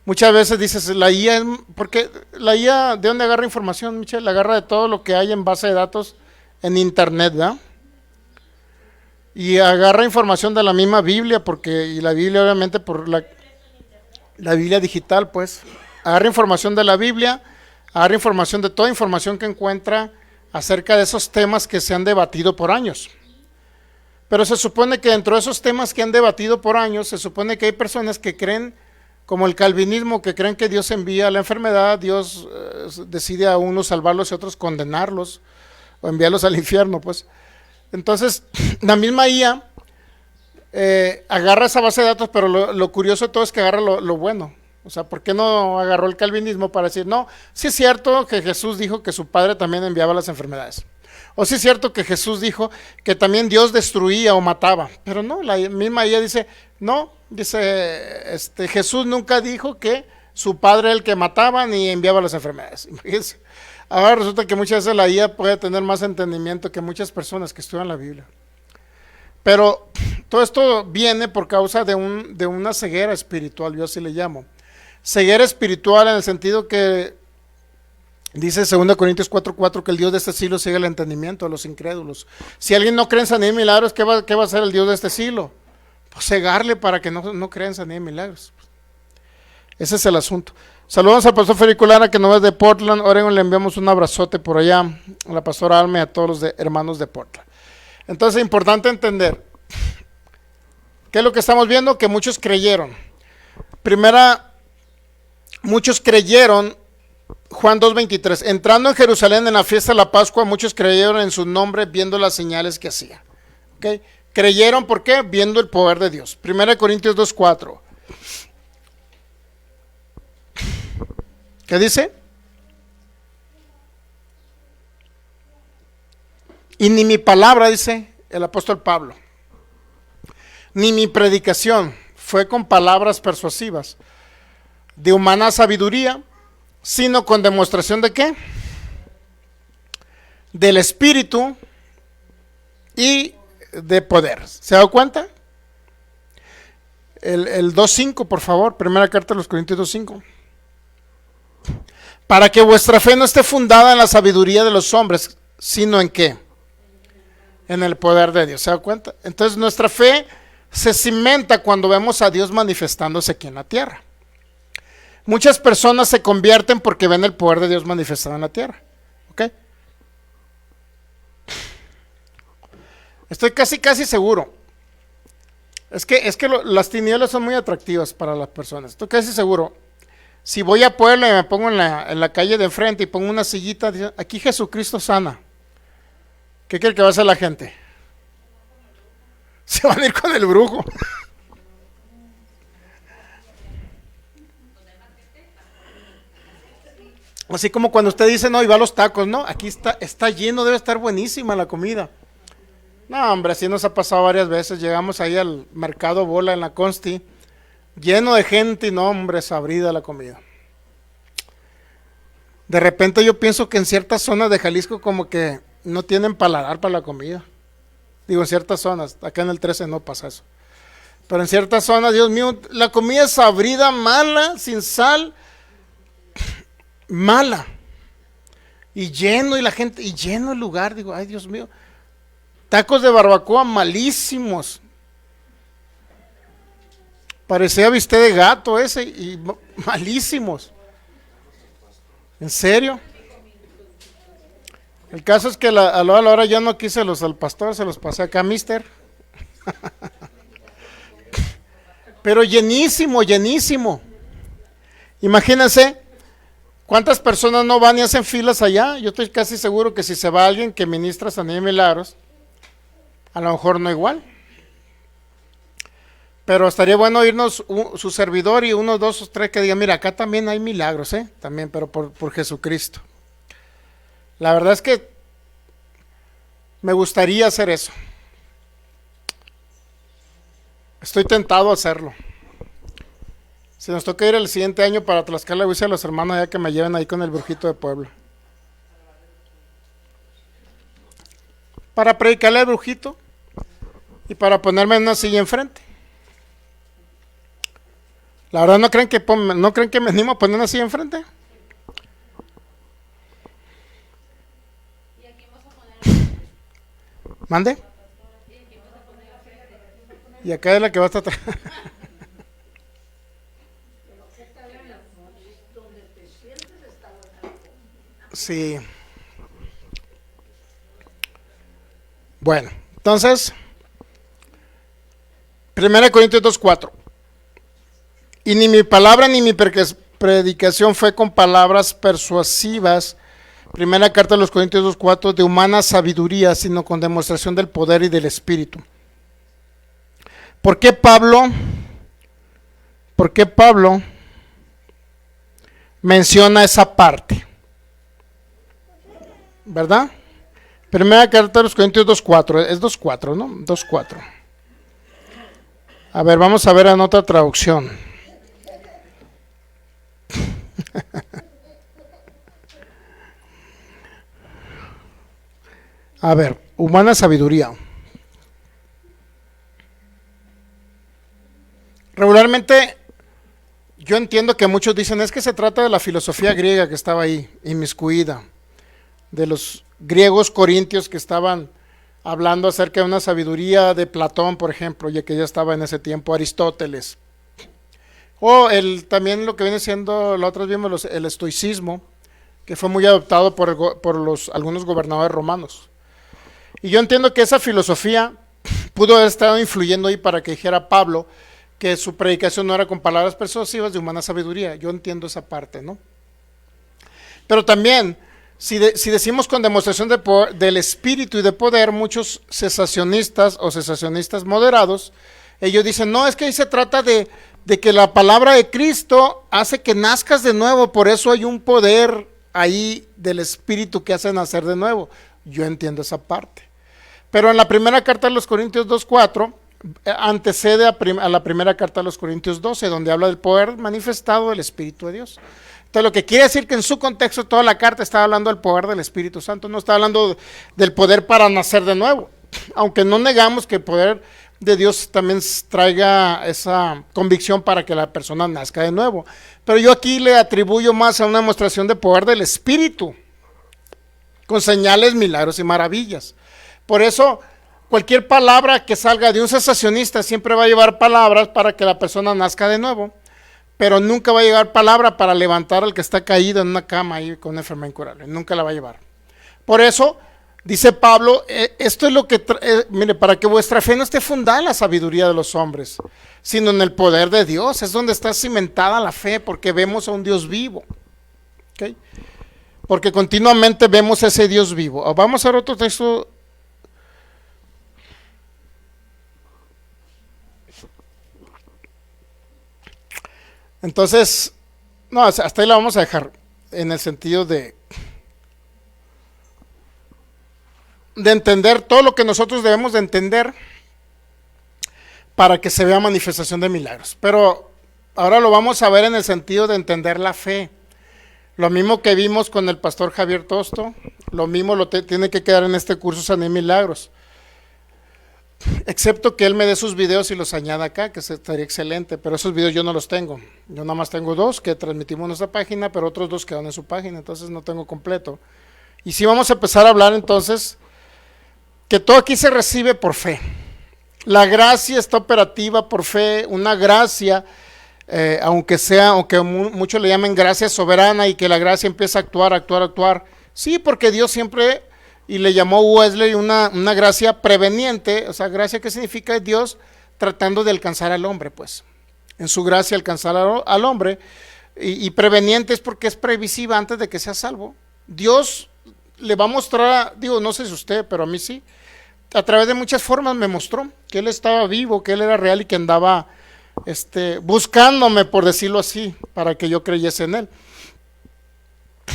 Muchas veces dices, la IA, porque la IA, ¿de dónde agarra información, Michelle? La agarra de todo lo que hay en base de datos en internet, ¿verdad? Y agarra información de la misma Biblia, y la Biblia obviamente por la Biblia digital, pues, agarra información de la Biblia, agarra información de toda información que encuentra acerca de esos temas que se han debatido por años. Pero se supone que dentro de esos temas que han debatido por años, se supone que hay personas que creen, como el calvinismo, que creen que Dios envía la enfermedad, Dios decide a unos salvarlos y a otros condenarlos, o enviarlos al infierno, pues. Entonces, la misma IA agarra esa base de datos, pero lo curioso de todo es que agarra lo bueno. O sea, ¿por qué no agarró el calvinismo para decir, no, sí es cierto que Jesús dijo que su padre también enviaba las enfermedades? O sí es cierto que Jesús dijo que también Dios destruía o mataba. Pero no, la misma IA dice, no, dice, Jesús nunca dijo que su padre era el que mataba ni enviaba las enfermedades. Imagínense. Ahora resulta que muchas veces la IA puede tener más entendimiento que muchas personas que estudian la Biblia. Pero todo esto viene por causa de una ceguera espiritual, yo así le llamo. Ceguera espiritual en el sentido que dice 2 Corintios 4:4 que el Dios de este siglo ciega el entendimiento de los incrédulos. Si alguien no cree en sanidad y milagros, ¿qué va a hacer el Dios de este siglo? Pues cegarle para que no crea en sanidad y milagros. Ese es el asunto. Saludos al pastor Fericulara que nos ve de Portland, Oregon. Le enviamos un abrazote por allá a la pastora Alma y a todos los hermanos de Portland. Entonces es importante entender ¿qué es lo que estamos viendo? Que muchos creyeron. Muchos creyeron, Juan 2:23, entrando en Jerusalén en la fiesta de la Pascua, muchos creyeron en su nombre viendo las señales que hacía. ¿Okay? Creyeron, ¿por qué? Viendo el poder de Dios. 1 Corintios 2:4. ¿Qué dice? Y ni mi palabra, dice el apóstol Pablo, ni mi predicación fue con palabras persuasivas de humana sabiduría, sino con demostración de ¿qué? Del Espíritu y de poder. ¿Se ha dado cuenta? El 2:5, por favor, primera carta de los Corintios 2:5. Para que vuestra fe no esté fundada en la sabiduría de los hombres, sino en ¿qué? En el poder de Dios. ¿Se da cuenta? Entonces nuestra fe se cimenta cuando vemos a Dios manifestándose aquí en la tierra. Muchas personas se convierten porque ven el poder de Dios manifestado en la tierra. ¿Ok? Estoy casi seguro. Es que las tinieblas son muy atractivas para las personas. Estoy casi seguro. Si voy a Puebla y me pongo en la calle de enfrente y pongo una sillita, aquí Jesucristo sana. ¿Qué cree que va a hacer la gente? Se van a ir con el brujo. Así como cuando usted dice, no, y va a los tacos, no, aquí está lleno, debe estar buenísima la comida. No, hombre, así nos ha pasado varias veces. Llegamos ahí al mercado Bola en la Consti, lleno de gente y no, hombre, sabrida la comida. De repente yo pienso que en ciertas zonas de Jalisco como que no tienen paladar para la comida. Digo, en ciertas zonas, acá en el 13 no pasa eso. Pero en ciertas zonas, Dios mío, la comida es sabrida, mala, sin sal, mala. Y lleno, y la gente, y lleno el lugar, digo, ay Dios mío. Tacos de barbacoa malísimos. Parecía bistec de gato ese, y malísimos. ¿En serio? El caso es que a la hora yo no quise al pastor, se los pasé acá, mister. Pero llenísimo, llenísimo. Imagínense cuántas personas no van y hacen filas allá. Yo estoy casi seguro que si se va alguien que ministra sanidad y milagros, a lo mejor no igual. Pero estaría bueno irnos su servidor y unos dos o tres que digan, mira, acá también hay milagros, también, pero por Jesucristo. La verdad es que me gustaría hacer eso. Estoy tentado a hacerlo. Si nos toca ir el siguiente año para Tlaxcala, voy a decir a los hermanos ya que me lleven ahí con el brujito de Puebla. Para predicarle al brujito y para ponerme en una silla enfrente. La verdad, ¿no creen que me animo a poner una silla enfrente? ¿Mande? Y acá es la que va a estar. Sí. Bueno, entonces, 1 Corintios 2:4. Y ni mi palabra ni mi predicación fue con palabras persuasivas, primera carta de los Corintios 2:4, de humana sabiduría, sino con demostración del poder y del Espíritu. ¿Por qué Pablo menciona esa parte? ¿Verdad? Primera carta de los Corintios 2:4, es 2:4, ¿no? 2:4. A ver, vamos a ver en otra traducción. A ver, humana sabiduría. Regularmente yo entiendo que muchos dicen es que se trata de la filosofía griega que estaba ahí, inmiscuida, de los griegos corintios que estaban hablando acerca de una sabiduría de Platón, por ejemplo, ya que ya estaba en ese tiempo Aristóteles. O también lo que viene siendo, la otra vimos el estoicismo, que fue muy adoptado por algunos gobernadores romanos. Y yo entiendo que esa filosofía pudo haber estado influyendo ahí para que dijera Pablo que su predicación no era con palabras persuasivas de humana sabiduría. Yo entiendo esa parte, ¿no? Pero también, si decimos con demostración de poder, del espíritu y de poder, muchos cesacionistas o cesacionistas moderados, ellos dicen, no, es que ahí se trata de que la palabra de Cristo hace que nazcas de nuevo, por eso hay un poder ahí del espíritu que hace nacer de nuevo. Yo entiendo esa parte. Pero en la primera carta de los Corintios 2:4 antecede a la primera carta de los Corintios 12, donde habla del poder manifestado del Espíritu de Dios. Entonces, lo que quiere decir que en su contexto toda la carta está hablando del poder del Espíritu Santo, no está hablando del poder para nacer de nuevo, aunque no negamos que el poder de Dios también traiga esa convicción para que la persona nazca de nuevo. Pero yo aquí le atribuyo más a una demostración de poder del Espíritu, con señales, milagros y maravillas. Por eso, cualquier palabra que salga de un cesacionista siempre va a llevar palabras para que la persona nazca de nuevo, pero nunca va a llevar palabra para levantar al que está caído en una cama ahí con una enfermedad incurable. Nunca la va a llevar. Por eso, dice Pablo, esto es lo que, mire, para que vuestra fe no esté fundada en la sabiduría de los hombres, sino en el poder de Dios. Es donde está cimentada la fe, porque vemos a un Dios vivo. ¿Okay? Porque continuamente vemos a ese Dios vivo. Vamos a ver otro texto. Entonces, no, hasta ahí la vamos a dejar, en el sentido de entender todo lo que nosotros debemos de entender para que se vea manifestación de milagros. Pero ahora lo vamos a ver en el sentido de entender la fe. Lo mismo que vimos con el pastor Javier Tosto, lo mismo tiene que quedar en este curso Sanidad y Milagros. Excepto que él me dé sus videos y los añada acá, que estaría excelente, pero esos videos yo no los tengo. Yo nada más tengo 2 que transmitimos en nuestra página, pero otros 2 quedan en su página, entonces no tengo completo. Y sí vamos a empezar a hablar entonces que todo aquí se recibe por fe. La gracia está operativa por fe, una gracia, aunque muchos le llamen gracia soberana y que la gracia empieza a actuar. Sí, porque Dios siempre, y le llamó Wesley una gracia preveniente. O sea, gracia, ¿qué significa? Dios tratando de alcanzar al hombre, pues. En su gracia alcanzar al hombre. Y preveniente es porque es previsiva antes de que sea salvo. Dios le va a mostrar, no sé si usted, pero a mí sí, a través de muchas formas me mostró que Él estaba vivo, que Él era real y que andaba buscándome, por decirlo así, para que yo creyese en Él.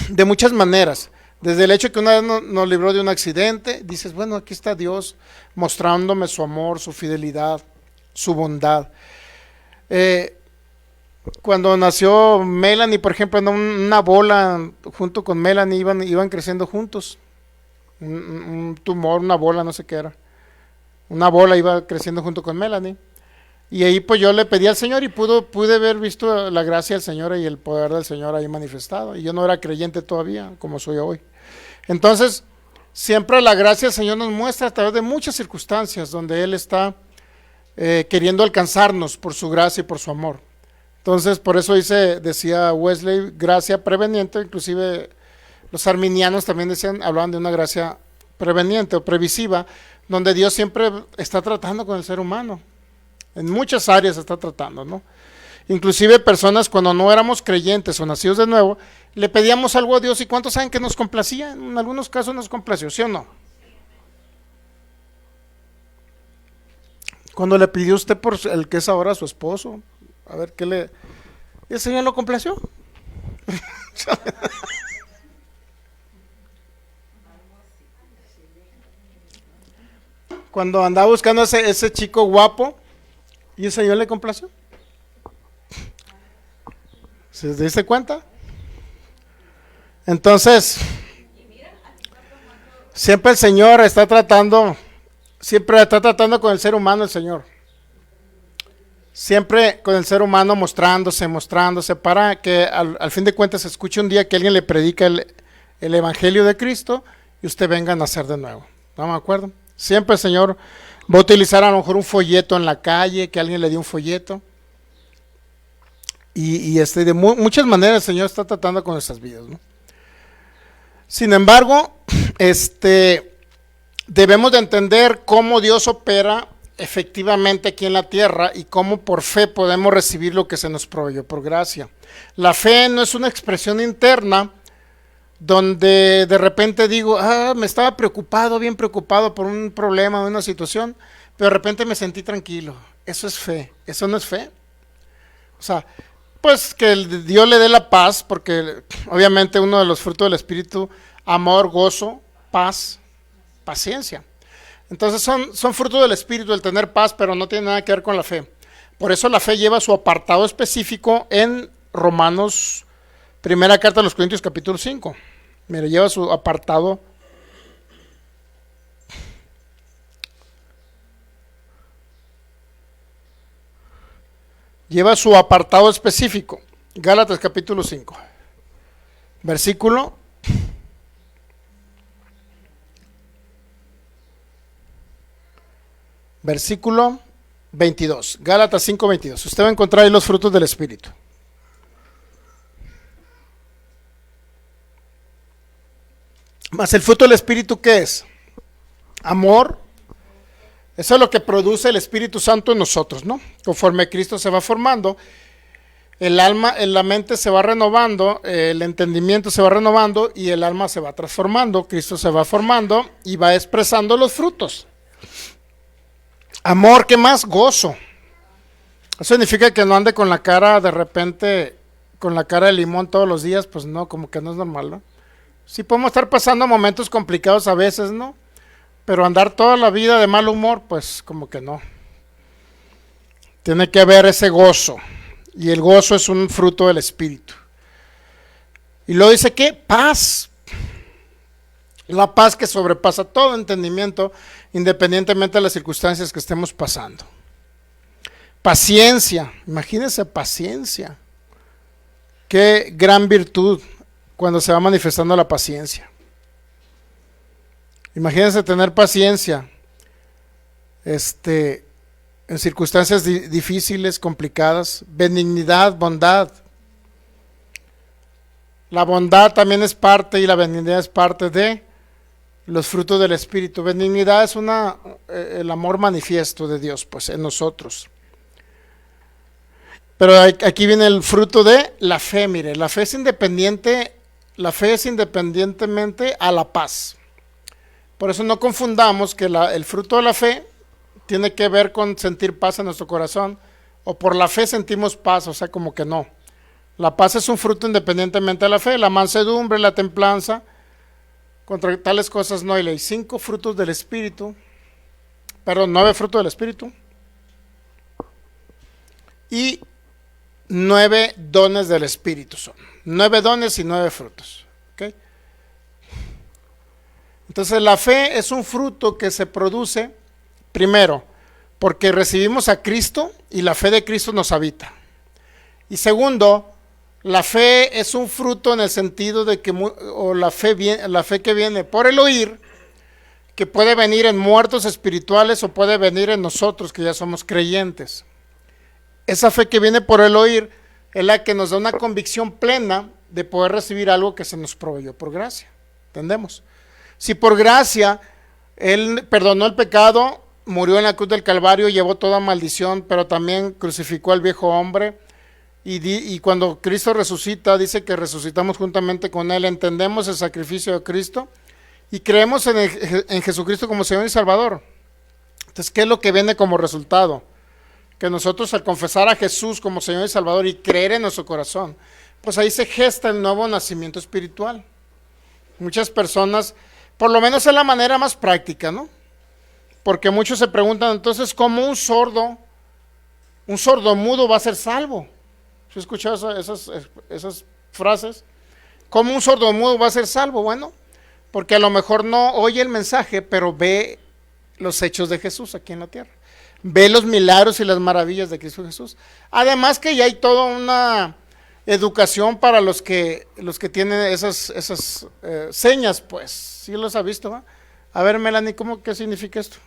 De muchas maneras. Desde el hecho que una vez nos libró de un accidente, dices, bueno, aquí está Dios mostrándome su amor, su fidelidad, su bondad. Cuando nació Melanie, por ejemplo, una bola junto con Melanie, iban creciendo juntos. Un tumor, una bola, no sé qué era. Una bola iba creciendo junto con Melanie. Y ahí pues yo le pedí al Señor y pude haber visto la gracia del Señor y el poder del Señor ahí manifestado. Y yo no era creyente todavía, como soy hoy. Entonces, siempre la gracia del Señor nos muestra a través de muchas circunstancias donde Él está queriendo alcanzarnos por su gracia y por su amor. Entonces, por eso decía Wesley, gracia preveniente. Inclusive los arminianos también hablaban de una gracia preveniente o previsiva, donde Dios siempre está tratando con el ser humano. En muchas áreas está tratando, ¿no? Inclusive personas cuando no éramos creyentes o nacidos de nuevo, le pedíamos algo a Dios y ¿cuántos saben que nos complacía? En algunos casos nos complació, ¿sí o no? Cuando le pidió usted por el que es ahora su esposo, a ver qué ¿el Señor lo complació? Cuando andaba buscando ese chico guapo, ¿y el Señor le complació? ¿Se diste cuenta? Entonces, siempre el Señor está tratando con el ser humano, el Señor. Siempre con el ser humano mostrándose, para que al fin de cuentas escuche un día que alguien le predica el Evangelio de Cristo y usted venga a nacer de nuevo. ¿Estamos de acuerdo? Siempre el Señor va a utilizar a lo mejor un folleto en la calle, que alguien le dio un folleto. Y de muchas maneras el Señor está tratando con nuestras vidas, ¿no? Sin embargo, debemos de entender cómo Dios opera efectivamente aquí en la tierra y cómo por fe podemos recibir lo que se nos proveyó por gracia. La fe no es una expresión interna donde de repente digo, me estaba bien preocupado por un problema o una situación, pero de repente me sentí tranquilo. Eso es fe, eso no es fe. O sea, pues que Dios le dé la paz, porque obviamente uno de los frutos del Espíritu, amor, gozo, paz, paciencia. Entonces son frutos del Espíritu el tener paz, pero no tiene nada que ver con la fe. Por eso la fe lleva su apartado específico en Romanos, primera carta a los Corintios capítulo 5. Mire, lleva su apartado. Lleva su apartado específico. Gálatas capítulo 5. Versículo 22. Gálatas 5:22. Usted va a encontrar ahí los frutos del Espíritu. Más el fruto del Espíritu, ¿qué es? Amor. Eso es lo que produce el Espíritu Santo en nosotros, ¿no? Conforme Cristo se va formando, el alma, la mente se va renovando, el entendimiento se va renovando y el alma se va transformando. Cristo se va formando y va expresando los frutos. Amor, ¿qué más? Gozo. Eso significa que no ande con la cara de repente, con la cara de limón todos los días, pues no, como que no es normal, ¿no? Sí podemos estar pasando momentos complicados a veces, ¿no? Pero andar toda la vida de mal humor, pues como que no. Tiene que haber ese gozo. Y el gozo es un fruto del Espíritu. Y luego dice que paz. La paz que sobrepasa todo entendimiento, independientemente de las circunstancias que estemos pasando. Paciencia. Imagínense paciencia. Qué gran virtud cuando se va manifestando la paciencia. Imagínense tener paciencia en circunstancias difíciles, complicadas. Benignidad, bondad. La bondad también es parte y la benignidad es parte de los frutos del Espíritu. Benignidad es el amor manifiesto de Dios, pues, en nosotros. Pero aquí viene el fruto de la fe. Mire, la fe es independiente, independientemente a la paz. Por eso no confundamos que el fruto de la fe tiene que ver con sentir paz en nuestro corazón, o por la fe sentimos paz, o sea, como que no. La paz es un fruto independientemente de la fe. La mansedumbre, la templanza, contra tales cosas no hay ley. 5 frutos del Espíritu, 9 frutos del Espíritu, y 9 dones del Espíritu son. 9 dones y 9 frutos. ¿Okay? Entonces la fe es un fruto que se produce, primero, porque recibimos a Cristo y la fe de Cristo nos habita. Y segundo, la fe es un fruto en el sentido de que la fe que viene por el oír, que puede venir en muertos espirituales o puede venir en nosotros que ya somos creyentes. Esa fe que viene por el oír es la que nos da una convicción plena de poder recibir algo que se nos proveyó por gracia. ¿Entendemos? Si por gracia Él perdonó el pecado, murió en la cruz del Calvario, llevó toda maldición, pero también crucificó al viejo hombre. Y cuando Cristo resucita, dice que resucitamos juntamente con Él, entendemos el sacrificio de Cristo y creemos en Jesucristo como Señor y Salvador. Entonces, ¿qué es lo que viene como resultado? Que nosotros al confesar a Jesús como Señor y Salvador y creer en nuestro corazón, pues ahí se gesta el nuevo nacimiento espiritual. Muchas personas, por lo menos es la manera más práctica, ¿no? Porque muchos se preguntan, entonces, ¿cómo un sordomudo va a ser salvo? ¿Has escuchado esas frases? ¿Cómo un sordomudo va a ser salvo? Bueno, porque a lo mejor no oye el mensaje, pero ve los hechos de Jesús aquí en la tierra. Ve los milagros y las maravillas de Cristo Jesús. Además que ya hay toda una educación para los que tienen esas señas, pues. ¿Sí los ha visto? ¿Va? A ver, Melanie, ¿qué significa esto?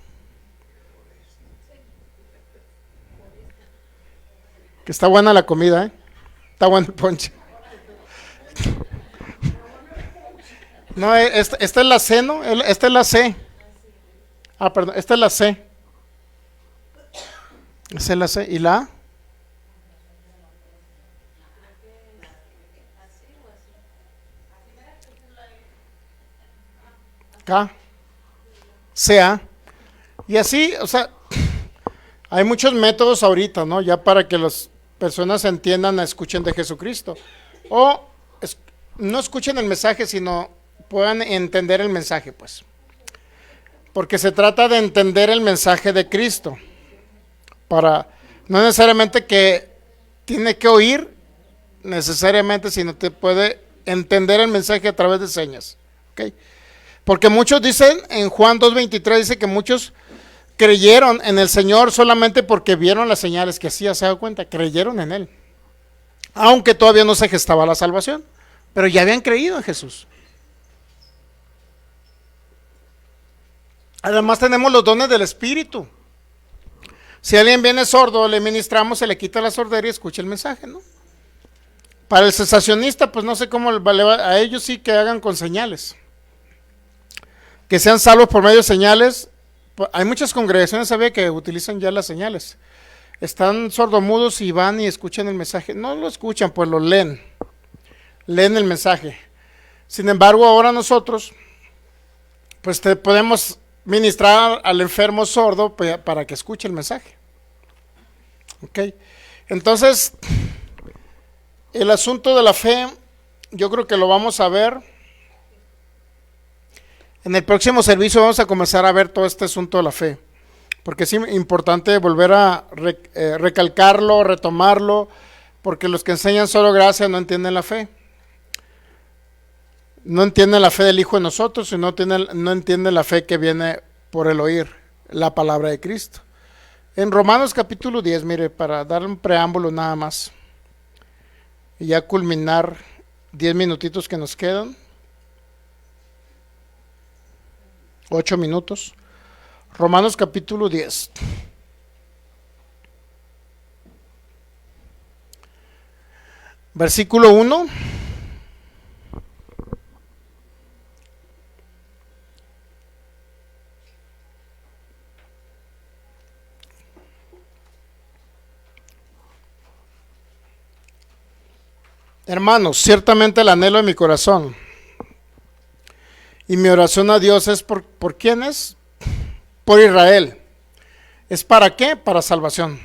Que está buena la comida, ¿eh? Está bueno el ponche. No, esta es la C, ¿no? Esta es la C. Ah, perdón, esta es la C. Esa es la C. ¿Y la A? K. C-A. Y así, o sea, hay muchos métodos ahorita, ¿no? Ya para que las personas entiendan, escuchen de Jesucristo. O no escuchen el mensaje, sino puedan entender el mensaje, pues. Porque se trata de entender el mensaje de Cristo. No necesariamente que tiene que oír, necesariamente, sino te puede entender el mensaje a través de señas. ¿Okay? Porque muchos dicen, en Juan 2:23 dice que muchos creyeron en el Señor solamente porque vieron las señales que hacía, ¿se da cuenta? Creyeron en Él. Aunque todavía no se gestaba la salvación, pero ya habían creído en Jesús. Además tenemos los dones del Espíritu. Si alguien viene sordo, le ministramos, se le quita la sordera y escucha el mensaje, ¿no? Para el cesacionista, pues no sé cómo, a ellos sí que hagan con señales. Que sean salvos por medio de señales. Hay muchas congregaciones, sabía, que utilizan ya las señales. Están sordomudos y van y escuchan el mensaje. No lo escuchan, pues lo leen. Leen el mensaje. Sin embargo, ahora nosotros, pues podemos ministrar al enfermo sordo para que escuche el mensaje. ¿Ok? Entonces, el asunto de la fe, yo creo que lo vamos a ver. En el próximo servicio vamos a comenzar a ver todo este asunto de la fe, porque es importante volver a recalcarlo, retomarlo, porque los que enseñan solo gracia no entienden la fe. No entienden la fe del Hijo en nosotros y no entienden la fe que viene por el oír la palabra de Cristo. En Romanos capítulo 10, mire, para dar un preámbulo nada más, y ya culminar 10 minutitos que nos quedan, 8 minutos. Romanos capítulo 10. Versículo 1. Hermanos, ciertamente el anhelo de mi corazón y mi oración a Dios es ¿por quién es? Por Israel. ¿Es para qué? Para salvación.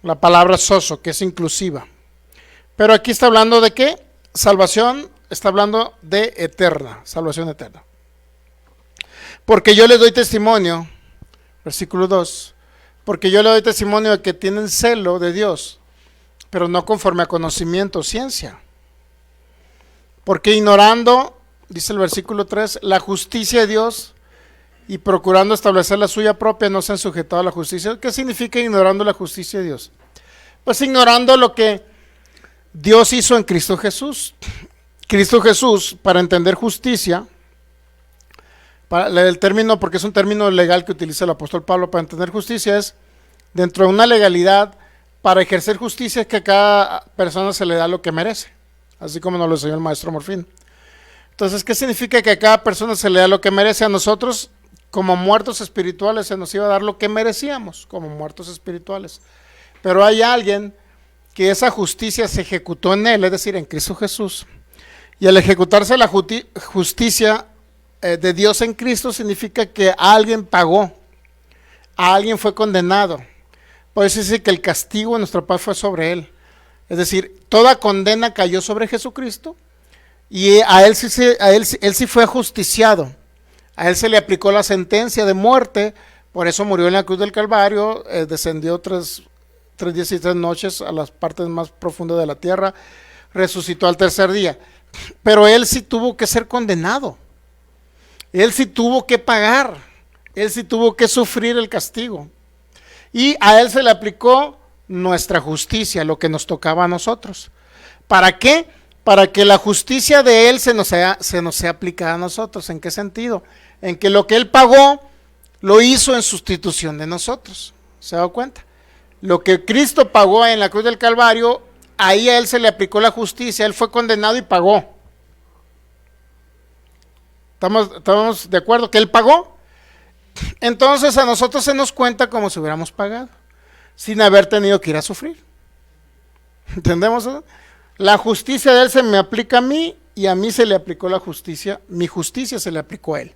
La palabra soso, que es inclusiva. Pero aquí está hablando de qué? Salvación, está hablando de eterna, salvación eterna. Porque yo les doy testimonio, versículo 2, porque yo le doy testimonio de que tienen celo de Dios, pero no conforme a conocimiento o ciencia. Porque ignorando, dice el versículo 3, la justicia de Dios y procurando establecer la suya propia, no se han sujetado a la justicia. ¿Qué significa ignorando la justicia de Dios? Pues ignorando lo que Dios hizo en Cristo Jesús. Cristo Jesús, para entender justicia, el término, porque es un término legal que utiliza el apóstol Pablo, para entender justicia es dentro de una legalidad. Para ejercer justicia es que a cada persona se le da lo que merece, así como nos lo enseñó el maestro Morfín. Entonces, ¿qué significa que a cada persona se le da lo que merece? A nosotros, como muertos espirituales, se nos iba a dar lo que merecíamos, como muertos espirituales. Pero hay alguien que esa justicia se ejecutó en él, es decir, en Cristo Jesús. Y al ejecutarse la justicia de Dios en Cristo, significa que alguien pagó, a alguien fue condenado. Por eso dice que el castigo de nuestra paz fue sobre él. Es decir, toda condena cayó sobre Jesucristo y a él sí fue ajusticiado. A él se le aplicó la sentencia de muerte, por eso murió en la cruz del Calvario, descendió tres días y 3 noches a las partes más profundas de la tierra, resucitó al tercer día. Pero él sí tuvo que ser condenado. Él sí tuvo que pagar. Él sí tuvo que sufrir el castigo. Y a él se le aplicó nuestra justicia, lo que nos tocaba a nosotros. ¿Para qué? Para que la justicia de él se nos sea aplicada a nosotros. ¿En qué sentido? En que lo que él pagó, lo hizo en sustitución de nosotros. ¿Se ha dado cuenta? Lo que Cristo pagó en la cruz del Calvario, ahí a él se le aplicó la justicia. Él fue condenado y pagó. ¿Estamos de acuerdo que él pagó? Entonces a nosotros se nos cuenta como si hubiéramos pagado, sin haber tenido que ir a sufrir. ¿Entendemos eso? La justicia de él se me aplica a mí y a mí se le aplicó la justicia, mi justicia se le aplicó a él.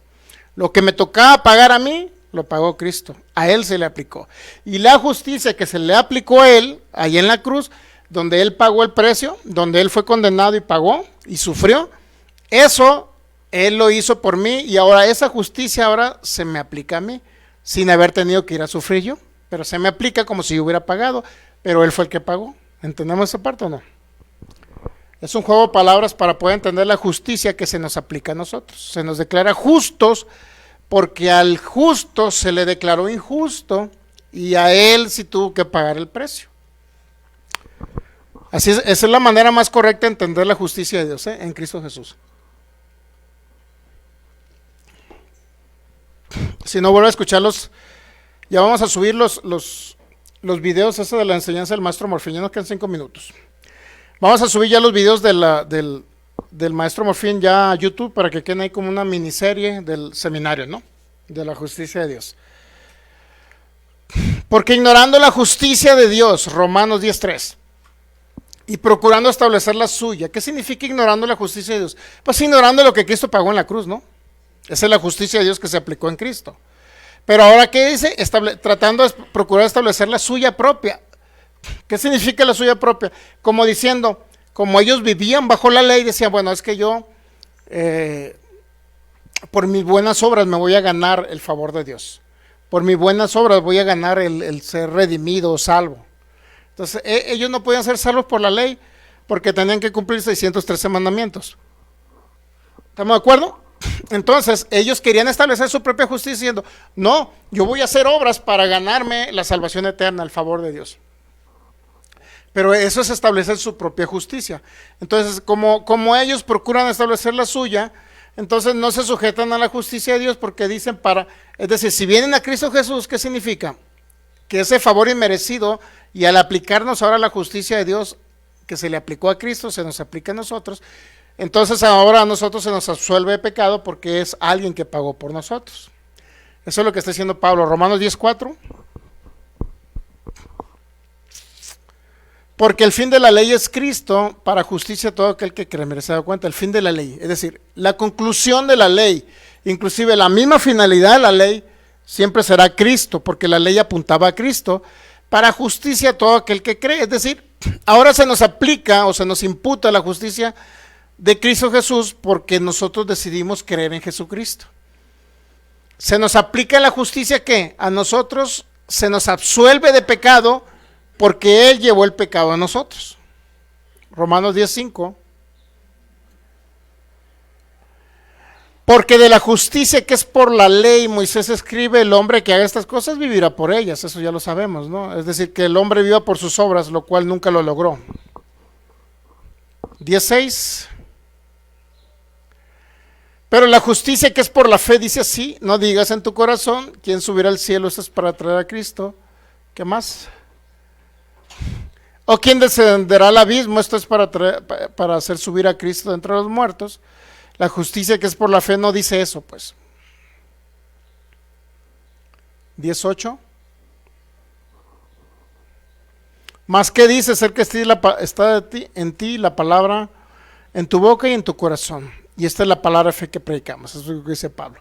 Lo que me tocaba pagar a mí, lo pagó Cristo, a él se le aplicó. Y la justicia que se le aplicó a él, ahí en la cruz, donde él pagó el precio, donde él fue condenado y pagó y sufrió, eso él lo hizo por mí y ahora esa justicia ahora se me aplica a mí, sin haber tenido que ir a sufrir yo, pero se me aplica como si yo hubiera pagado, pero él fue el que pagó. ¿Entendemos esa parte o no? Es un juego de palabras para poder entender la justicia que se nos aplica a nosotros. Se nos declara justos porque al justo se le declaró injusto y a él sí tuvo que pagar el precio. Así es, esa es la manera más correcta de entender la justicia de Dios, en Cristo Jesús. Si no vuelvo a escucharlos, ya vamos a subir los videos de la enseñanza del maestro Morfín, ya nos quedan 5 minutos. Vamos a subir ya los videos del maestro Morfín ya a YouTube para que queden ahí como una miniserie del seminario, ¿no? De la justicia de Dios. Porque ignorando la justicia de Dios, Romanos 10:3, y procurando establecer la suya. ¿Qué significa ignorando la justicia de Dios? Pues ignorando lo que Cristo pagó en la cruz, ¿no? Esa es la justicia de Dios que se aplicó en Cristo. Pero ahora, ¿qué dice? Tratando de procurar establecer la suya propia. ¿Qué significa la suya propia? Como diciendo, como ellos vivían bajo la ley, decían, bueno, es que yo por mis buenas obras me voy a ganar el favor de Dios. Por mis buenas obras voy a ganar el ser redimido o salvo. Entonces, ellos no podían ser salvos por la ley porque tenían que cumplir 613 mandamientos. ¿Estamos de acuerdo? Entonces, ellos querían establecer su propia justicia diciendo, no, yo voy a hacer obras para ganarme la salvación eterna, el favor de Dios. Pero eso es establecer su propia justicia. Entonces, como ellos procuran establecer la suya, entonces no se sujetan a la justicia de Dios porque dicen es decir, si vienen a Cristo Jesús, ¿qué significa? Que ese favor inmerecido, y al aplicarnos ahora la justicia de Dios que se le aplicó a Cristo, se nos aplica a nosotros, entonces ahora a nosotros se nos absuelve de pecado porque es alguien que pagó por nosotros. Eso es lo que está diciendo Pablo, Romanos 10:4. Porque el fin de la ley es Cristo para justicia a todo aquel que cree. Mire, se da cuenta, el fin de la ley, es decir, la conclusión de la ley, inclusive la misma finalidad de la ley, siempre será Cristo, porque la ley apuntaba a Cristo, para justicia a todo aquel que cree. Es decir, ahora se nos aplica o se nos imputa la justicia de Cristo Jesús porque nosotros decidimos creer en Jesucristo. Se nos aplica la justicia que a nosotros se nos absuelve de pecado porque Él llevó el pecado a nosotros. Romanos 10:5. Porque de la justicia que es por la ley, Moisés escribe, el hombre que haga estas cosas vivirá por ellas. Eso ya lo sabemos, ¿no? Es decir, que el hombre viva por sus obras, lo cual nunca lo logró. 10:6. Pero la justicia que es por la fe dice así, no digas en tu corazón, ¿quién subirá al cielo? Eso es para traer a Cristo. ¿Qué más? ¿O quién descenderá al abismo? Esto es para hacer subir a Cristo de entre los muertos. La justicia que es por la fe no dice eso, pues. 10:8. Más que dice, ser que está en ti la palabra en tu boca y en tu corazón. Y esta es la palabra de fe que predicamos. Eso es lo que dice Pablo.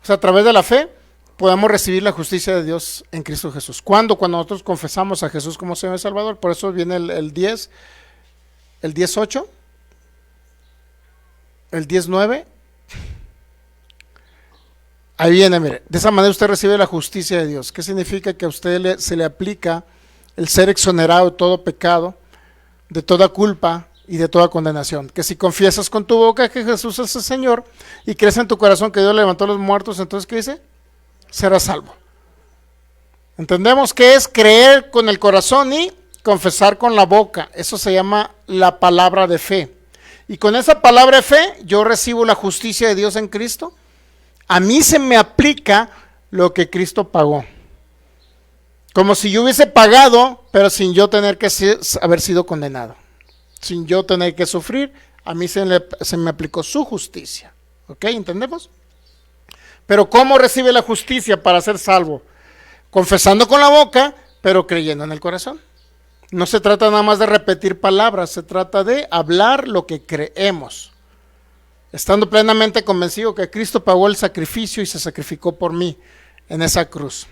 O sea, a través de la fe podemos recibir la justicia de Dios en Cristo Jesús. ¿Cuándo? Cuando nosotros confesamos a Jesús como Señor y Salvador. Por eso viene el 10, el 10:8, el 10:9. Ahí viene, mire. De esa manera usted recibe la justicia de Dios. ¿Qué significa? Que a usted se le aplica el ser exonerado de todo pecado, de toda culpa y de toda condenación. Que si confiesas con tu boca que Jesús es el Señor y crees en tu corazón que Dios levantó a los muertos, entonces ¿qué dice? Serás salvo. Entendemos que es creer con el corazón y confesar con la boca. Eso se llama la palabra de fe. Y con esa palabra de fe yo recibo la justicia de Dios en Cristo. A mí se me aplica lo que Cristo pagó. Como si yo hubiese pagado, pero sin yo tener que haber sido condenado. Sin yo tener que sufrir, a mí se me aplicó su justicia. ¿Ok? ¿Entendemos? Pero ¿cómo recibe la justicia para ser salvo? Confesando con la boca, pero creyendo en el corazón. No se trata nada más de repetir palabras, se trata de hablar lo que creemos. Estando plenamente convencido que Cristo pagó el sacrificio y se sacrificó por mí en esa cruz.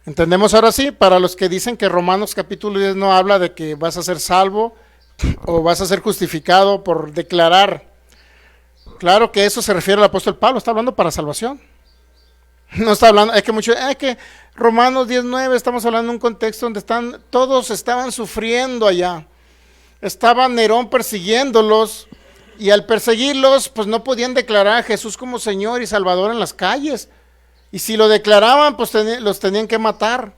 ¿Entendemos ahora sí? Para los que dicen que Romanos capítulo 10 no habla de que vas a ser salvo o vas a ser justificado por declarar. Claro que eso se refiere al apóstol Pablo, está hablando para salvación. No está hablando, es que Romanos 10:9 estamos hablando de un contexto donde todos estaban sufriendo allá. Estaba Nerón persiguiéndolos y al perseguirlos pues no podían declarar a Jesús como Señor y Salvador en las calles. Y si lo declaraban pues los tenían que matar.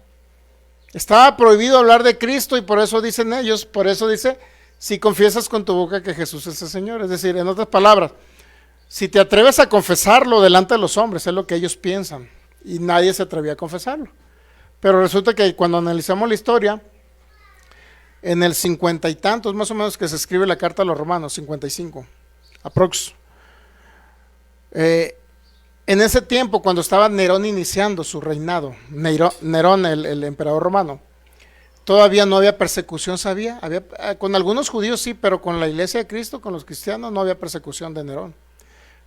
Estaba prohibido hablar de Cristo y por eso dicen ellos, por eso dice, si confiesas con tu boca que Jesús es el Señor. Es decir, en otras palabras, si te atreves a confesarlo delante de los hombres, es lo que ellos piensan, y nadie se atrevía a confesarlo. Pero resulta que cuando analizamos la historia, en el 50 y tantos, más o menos, que se escribe la carta a los romanos, 55, aprox. En ese tiempo, cuando estaba Nerón iniciando su reinado, Nerón, el emperador romano, todavía no había persecución, ¿sabía? Con algunos judíos sí, pero con la iglesia de Cristo, con los cristianos, no había persecución de Nerón.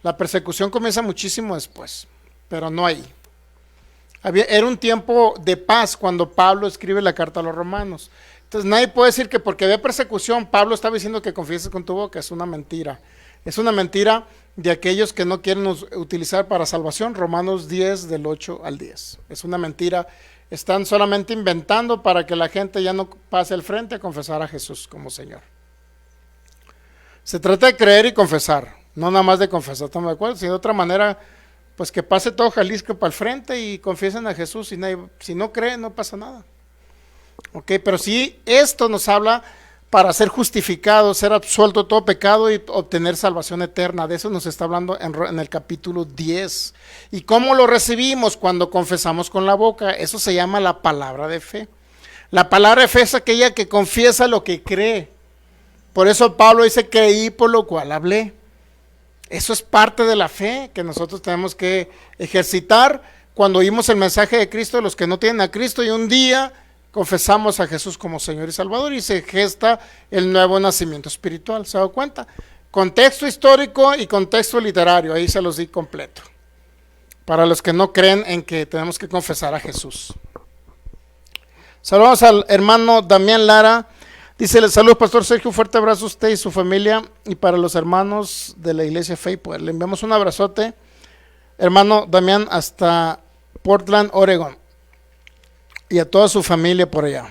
La persecución comienza muchísimo después, pero no ahí. Era un tiempo de paz cuando Pablo escribe la carta a los romanos, Entonces nadie puede decir que porque había persecución, Pablo estaba diciendo que confieses con tu boca. Es una mentira. Es una mentira de aquellos que no quieren utilizar para salvación. Romanos 10 del 8 al 10. Es una mentira. Están solamente inventando para que la gente ya no pase al frente a confesar a Jesús como Señor. Se trata de creer y confesar, no nada más de confesar, ¿estamos de acuerdo? Si de otra manera, pues que pase todo Jalisco para el frente y confiesen a Jesús. Si no creen, no pasa nada. Ok, pero si esto nos habla para ser justificado, ser absuelto de todo pecado y obtener salvación eterna. De eso nos está hablando en el capítulo 10. ¿Y cómo lo recibimos? Cuando confesamos con la boca. Eso se llama la palabra de fe. La palabra de fe es aquella que confiesa lo que cree. Por eso Pablo dice, creí por lo cual hablé. Eso es parte de la fe que nosotros tenemos que ejercitar cuando oímos el mensaje de Cristo, los que no tienen a Cristo, y un día confesamos a Jesús como Señor y Salvador y se gesta el nuevo nacimiento espiritual. ¿Se ha dado cuenta? Contexto histórico y contexto literario, ahí se los di completo. Para los que no creen en que tenemos que confesar a Jesús. Saludamos al hermano Damián Lara. Dice, le saludo Pastor Sergio, fuerte abrazo a usted y su familia y para los hermanos de la iglesia Faithpoint. Le enviamos un abrazote, hermano Damián, hasta Portland, Oregon, y a toda su familia por allá.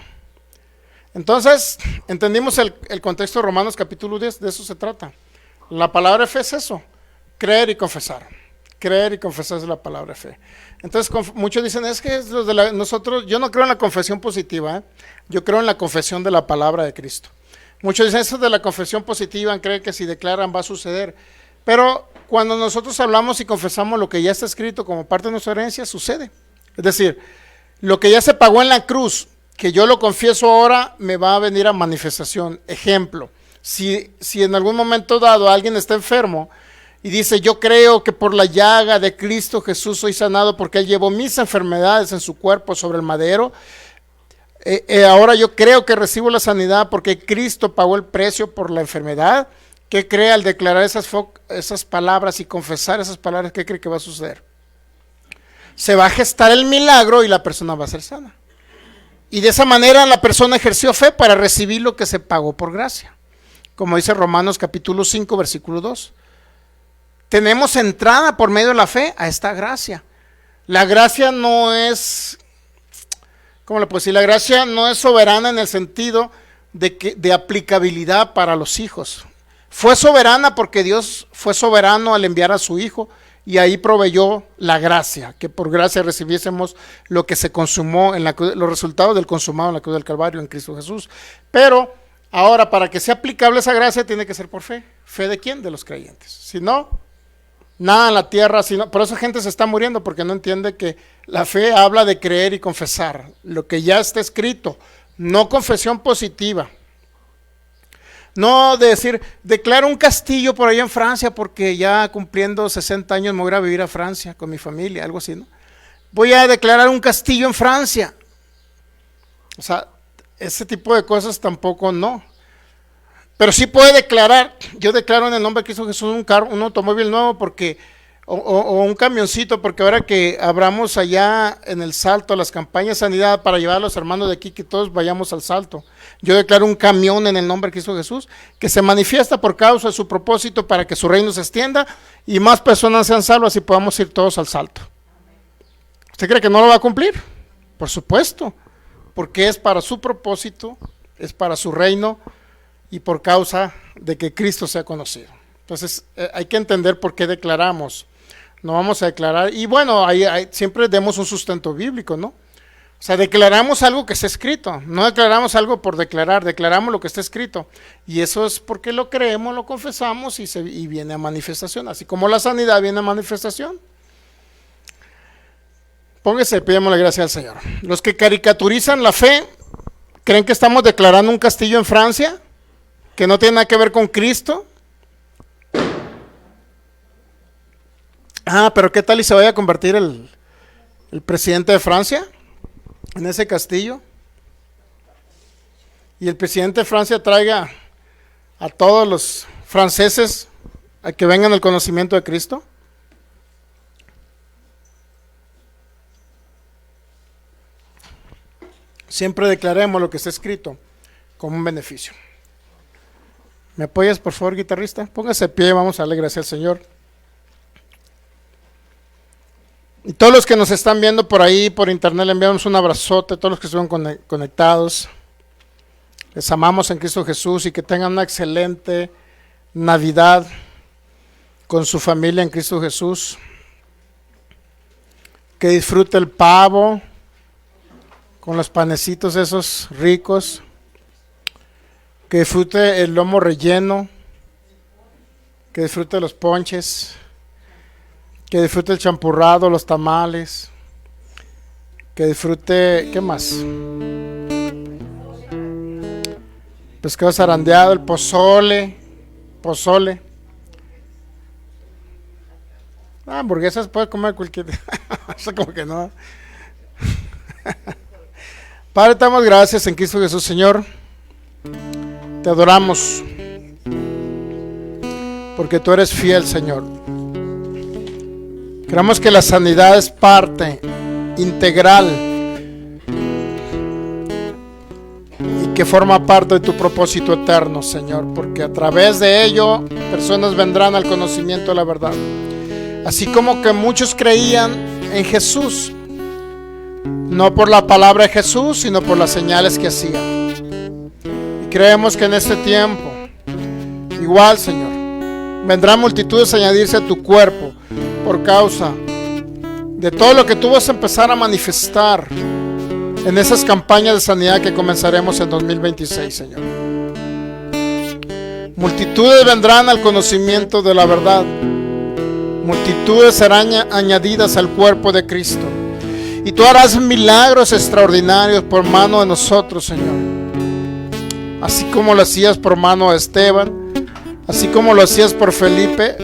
Entonces, entendimos el contexto de Romanos capítulo 10, de eso se trata. La palabra fe es eso, creer y confesar. Creer y confesar es la palabra fe. Entonces muchos dicen, es que es nosotros, yo no creo en la confesión positiva, yo creo en la confesión de la palabra de Cristo. Muchos dicen, eso de la confesión positiva, creen que si declaran va a suceder. Pero cuando nosotros hablamos y confesamos lo que ya está escrito como parte de nuestra herencia, sucede. Es decir, lo que ya se pagó en la cruz, que yo lo confieso ahora, me va a venir a manifestación. Ejemplo, si en algún momento dado alguien está enfermo, y dice, yo creo que por la llaga de Cristo Jesús soy sanado porque Él llevó mis enfermedades en su cuerpo sobre el madero. Ahora yo creo que recibo la sanidad porque Cristo pagó el precio por la enfermedad. ¿Qué cree al declarar esas palabras y confesar esas palabras? ¿Qué cree que va a suceder? Se va a gestar el milagro y la persona va a ser sana. Y de esa manera la persona ejerció fe para recibir lo que se pagó por gracia. Como dice Romanos capítulo 5, versículo 2. Tenemos entrada por medio de la fe a esta gracia. La gracia no es, ¿cómo le puedo decir? La gracia no es soberana en el sentido de aplicabilidad para los hijos. Fue soberana porque Dios fue soberano al enviar a su Hijo y ahí proveyó la gracia, que por gracia recibiésemos lo que se consumó en la cruz, los resultados del consumado en la cruz del Calvario en Cristo Jesús. Pero ahora, para que sea aplicable esa gracia, tiene que ser por fe. ¿Fe de quién? De los creyentes. Si no, nada en la tierra, sino, por eso gente se está muriendo, porque no entiende que la fe habla de creer y confesar lo que ya está escrito, no confesión positiva. No de decir, declaro un castillo por allá en Francia, porque ya cumpliendo 60 años me voy a vivir a Francia con mi familia, algo así, ¿no? Voy a declarar un castillo en Francia. O sea, ese tipo de cosas tampoco no. Pero sí puede declarar, yo declaro en el nombre de Cristo Jesús un automóvil nuevo porque, o un camioncito, porque ahora que abramos allá en el Salto las campañas de sanidad para llevar a los hermanos de aquí, que todos vayamos al Salto. Yo declaro un camión en el nombre de Cristo Jesús que se manifiesta por causa de su propósito para que su reino se extienda y más personas sean salvas y podamos ir todos al Salto. ¿Usted cree que no lo va a cumplir? Por supuesto, porque es para su propósito, es para su reino, y por causa de que Cristo sea conocido. Entonces hay que entender por qué declaramos. No vamos a declarar, y bueno, siempre demos un sustento bíblico, ¿no? O sea, declaramos algo que está escrito, no declaramos algo por declarar, declaramos lo que está escrito. Y eso es porque lo creemos, lo confesamos y viene a manifestación. Así como la sanidad viene a manifestación. Póngase, pidamos la gracia al Señor. Los que caricaturizan la fe, ¿creen que estamos declarando un castillo en Francia? Que no tiene nada que ver con Cristo. Pero ¿qué tal y se vaya a convertir el presidente de Francia en ese castillo? Y el presidente de Francia traiga a todos los franceses a que vengan al conocimiento de Cristo. Siempre declaremos lo que está escrito. como un beneficio. ¿Me apoyas, por favor, guitarrista? Póngase de pie, vamos a darle gracias al Señor. Y todos los que nos están viendo por ahí, por internet, le enviamos un abrazote, todos los que estuvieron conectados. Les amamos en Cristo Jesús y que tengan una excelente Navidad con su familia en Cristo Jesús. Que disfrute el pavo con los panecitos esos ricos. Que disfrute el lomo relleno, que disfrute los ponches, que disfrute el champurrado, los tamales, que disfrute, ¿qué más? Pescado zarandeado, el pozole. Hamburguesas puede comer cualquier, eso como que no. Padre, te damos gracias en Cristo Jesús, Señor. Te adoramos porque tú eres fiel, Señor. Creemos que la sanidad es parte integral y que forma parte de tu propósito eterno, Señor, porque a través de ello personas vendrán al conocimiento de la verdad. Así como que muchos creían en Jesús, no por la palabra de Jesús, sino por las señales que hacía. Creemos que en este tiempo, igual, Señor, vendrán multitudes a añadirse a tu cuerpo por causa de todo lo que tú vas a empezar a manifestar en esas campañas de sanidad que comenzaremos en 2026, Señor. Multitudes vendrán al conocimiento de la verdad. Multitudes serán añadidas al cuerpo de Cristo. Y tú harás milagros extraordinarios por mano de nosotros, Señor. Así como lo hacías por mano de Esteban, así como lo hacías por Felipe,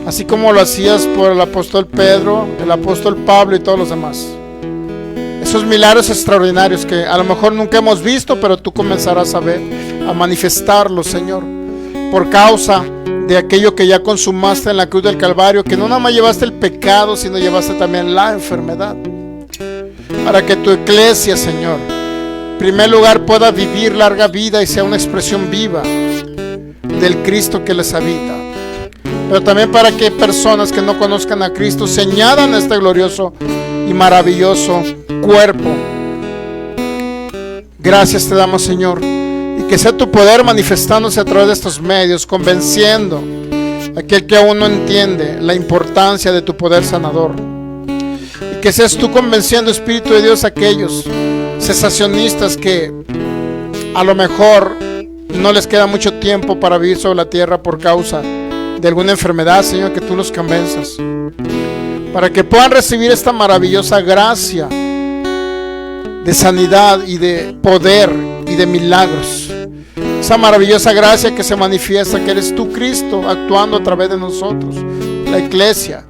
así como lo hacías por el apóstol Pedro, el apóstol Pablo y todos los demás. Esos milagros extraordinarios que a lo mejor nunca hemos visto, pero tú comenzarás a ver, a manifestarlos, Señor, por causa de aquello que ya consumaste en la cruz del Calvario, que no nada más llevaste el pecado, sino llevaste también la enfermedad, para que tu iglesia, Señor, en primer lugar pueda vivir larga vida y sea una expresión viva del Cristo que les habita, pero también para que personas que no conozcan a Cristo se añadan a este glorioso y maravilloso cuerpo. Gracias te damos, Señor, y que sea tu poder manifestándose a través de estos medios, convenciendo a aquel que aún no entiende la importancia de tu poder sanador, y que seas tú convenciendo, Espíritu de Dios, a aquellos cesacionistas que a lo mejor no les queda mucho tiempo para vivir sobre la tierra por causa de alguna enfermedad, Señor, que tú los convenzas para que puedan recibir esta maravillosa gracia de sanidad y de poder y de milagros, esa maravillosa gracia que se manifiesta, que eres tú, Cristo, actuando a través de nosotros, la iglesia,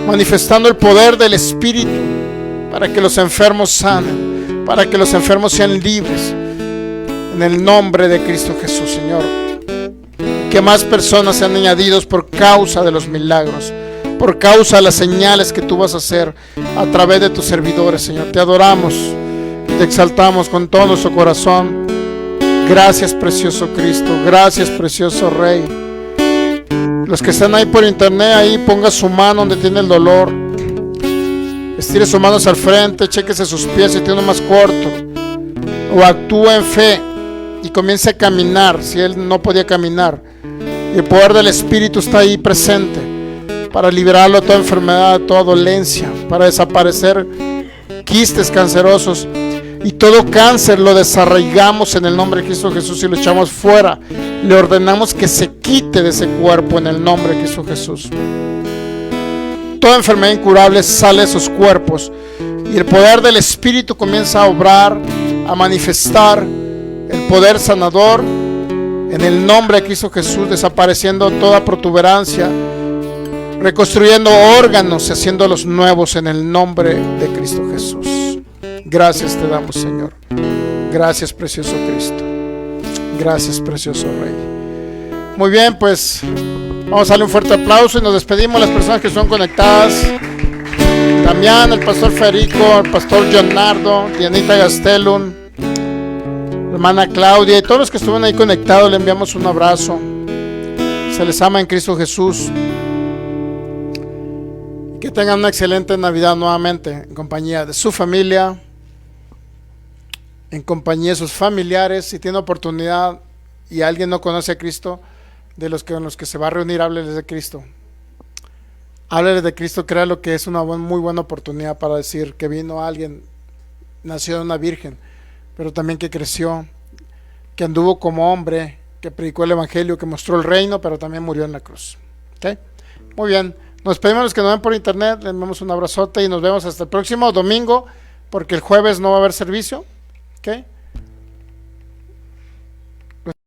manifestando el poder del Espíritu para que los enfermos sanen, para que los enfermos sean libres, en el nombre de Cristo Jesús, Señor. Que más personas sean añadidos por causa de los milagros, por causa de las señales que tú vas a hacer a través de tus servidores, Señor. Te adoramos, te exaltamos con todo nuestro corazón. Gracias, precioso Cristo, gracias, precioso Rey. Los que están ahí por internet, ahí ponga su mano donde tiene el dolor. Estire sus manos al frente, chéquese sus pies si tiene uno más corto. O actúe en fe y comience a caminar si él no podía caminar. Y el poder del Espíritu está ahí presente para liberarlo de toda enfermedad, de toda dolencia, para desaparecer quistes cancerosos. Y todo cáncer lo desarraigamos en el nombre de Cristo Jesús y lo echamos fuera. Le ordenamos que se quite de ese cuerpo en el nombre de Cristo Jesús. Toda enfermedad incurable sale de esos cuerpos y el poder del Espíritu comienza a obrar, a manifestar el poder sanador en el nombre de Cristo Jesús, desapareciendo toda protuberancia, reconstruyendo órganos y haciéndolos nuevos en el nombre de Cristo Jesús. Gracias te damos, Señor. Gracias, precioso Cristo. Gracias, precioso Rey. Muy bien, pues vamos a darle un fuerte aplauso y nos despedimos a las personas que son conectadas. Damián, el pastor Federico, el pastor Leonardo, Dianita Gastelum, hermana Claudia y todos los que estuvieron ahí conectados, le enviamos un abrazo. Se les ama en Cristo Jesús. Que tengan una excelente Navidad nuevamente en compañía de su familia, en compañía de sus familiares. Si tiene oportunidad y alguien no conoce a Cristo, de los que se va a reunir, hábleles de Cristo. Hábleles de Cristo, créalo que es una muy buena oportunidad para decir que vino alguien, nació de una virgen, pero también que creció, que anduvo como hombre, que predicó el evangelio, que mostró el reino, pero también murió en la cruz. ¿Okay? Muy bien, nos pedimos a los que nos ven por internet, les damos un abrazote y nos vemos hasta el próximo domingo, porque el jueves no va a haber servicio. ¿Okay?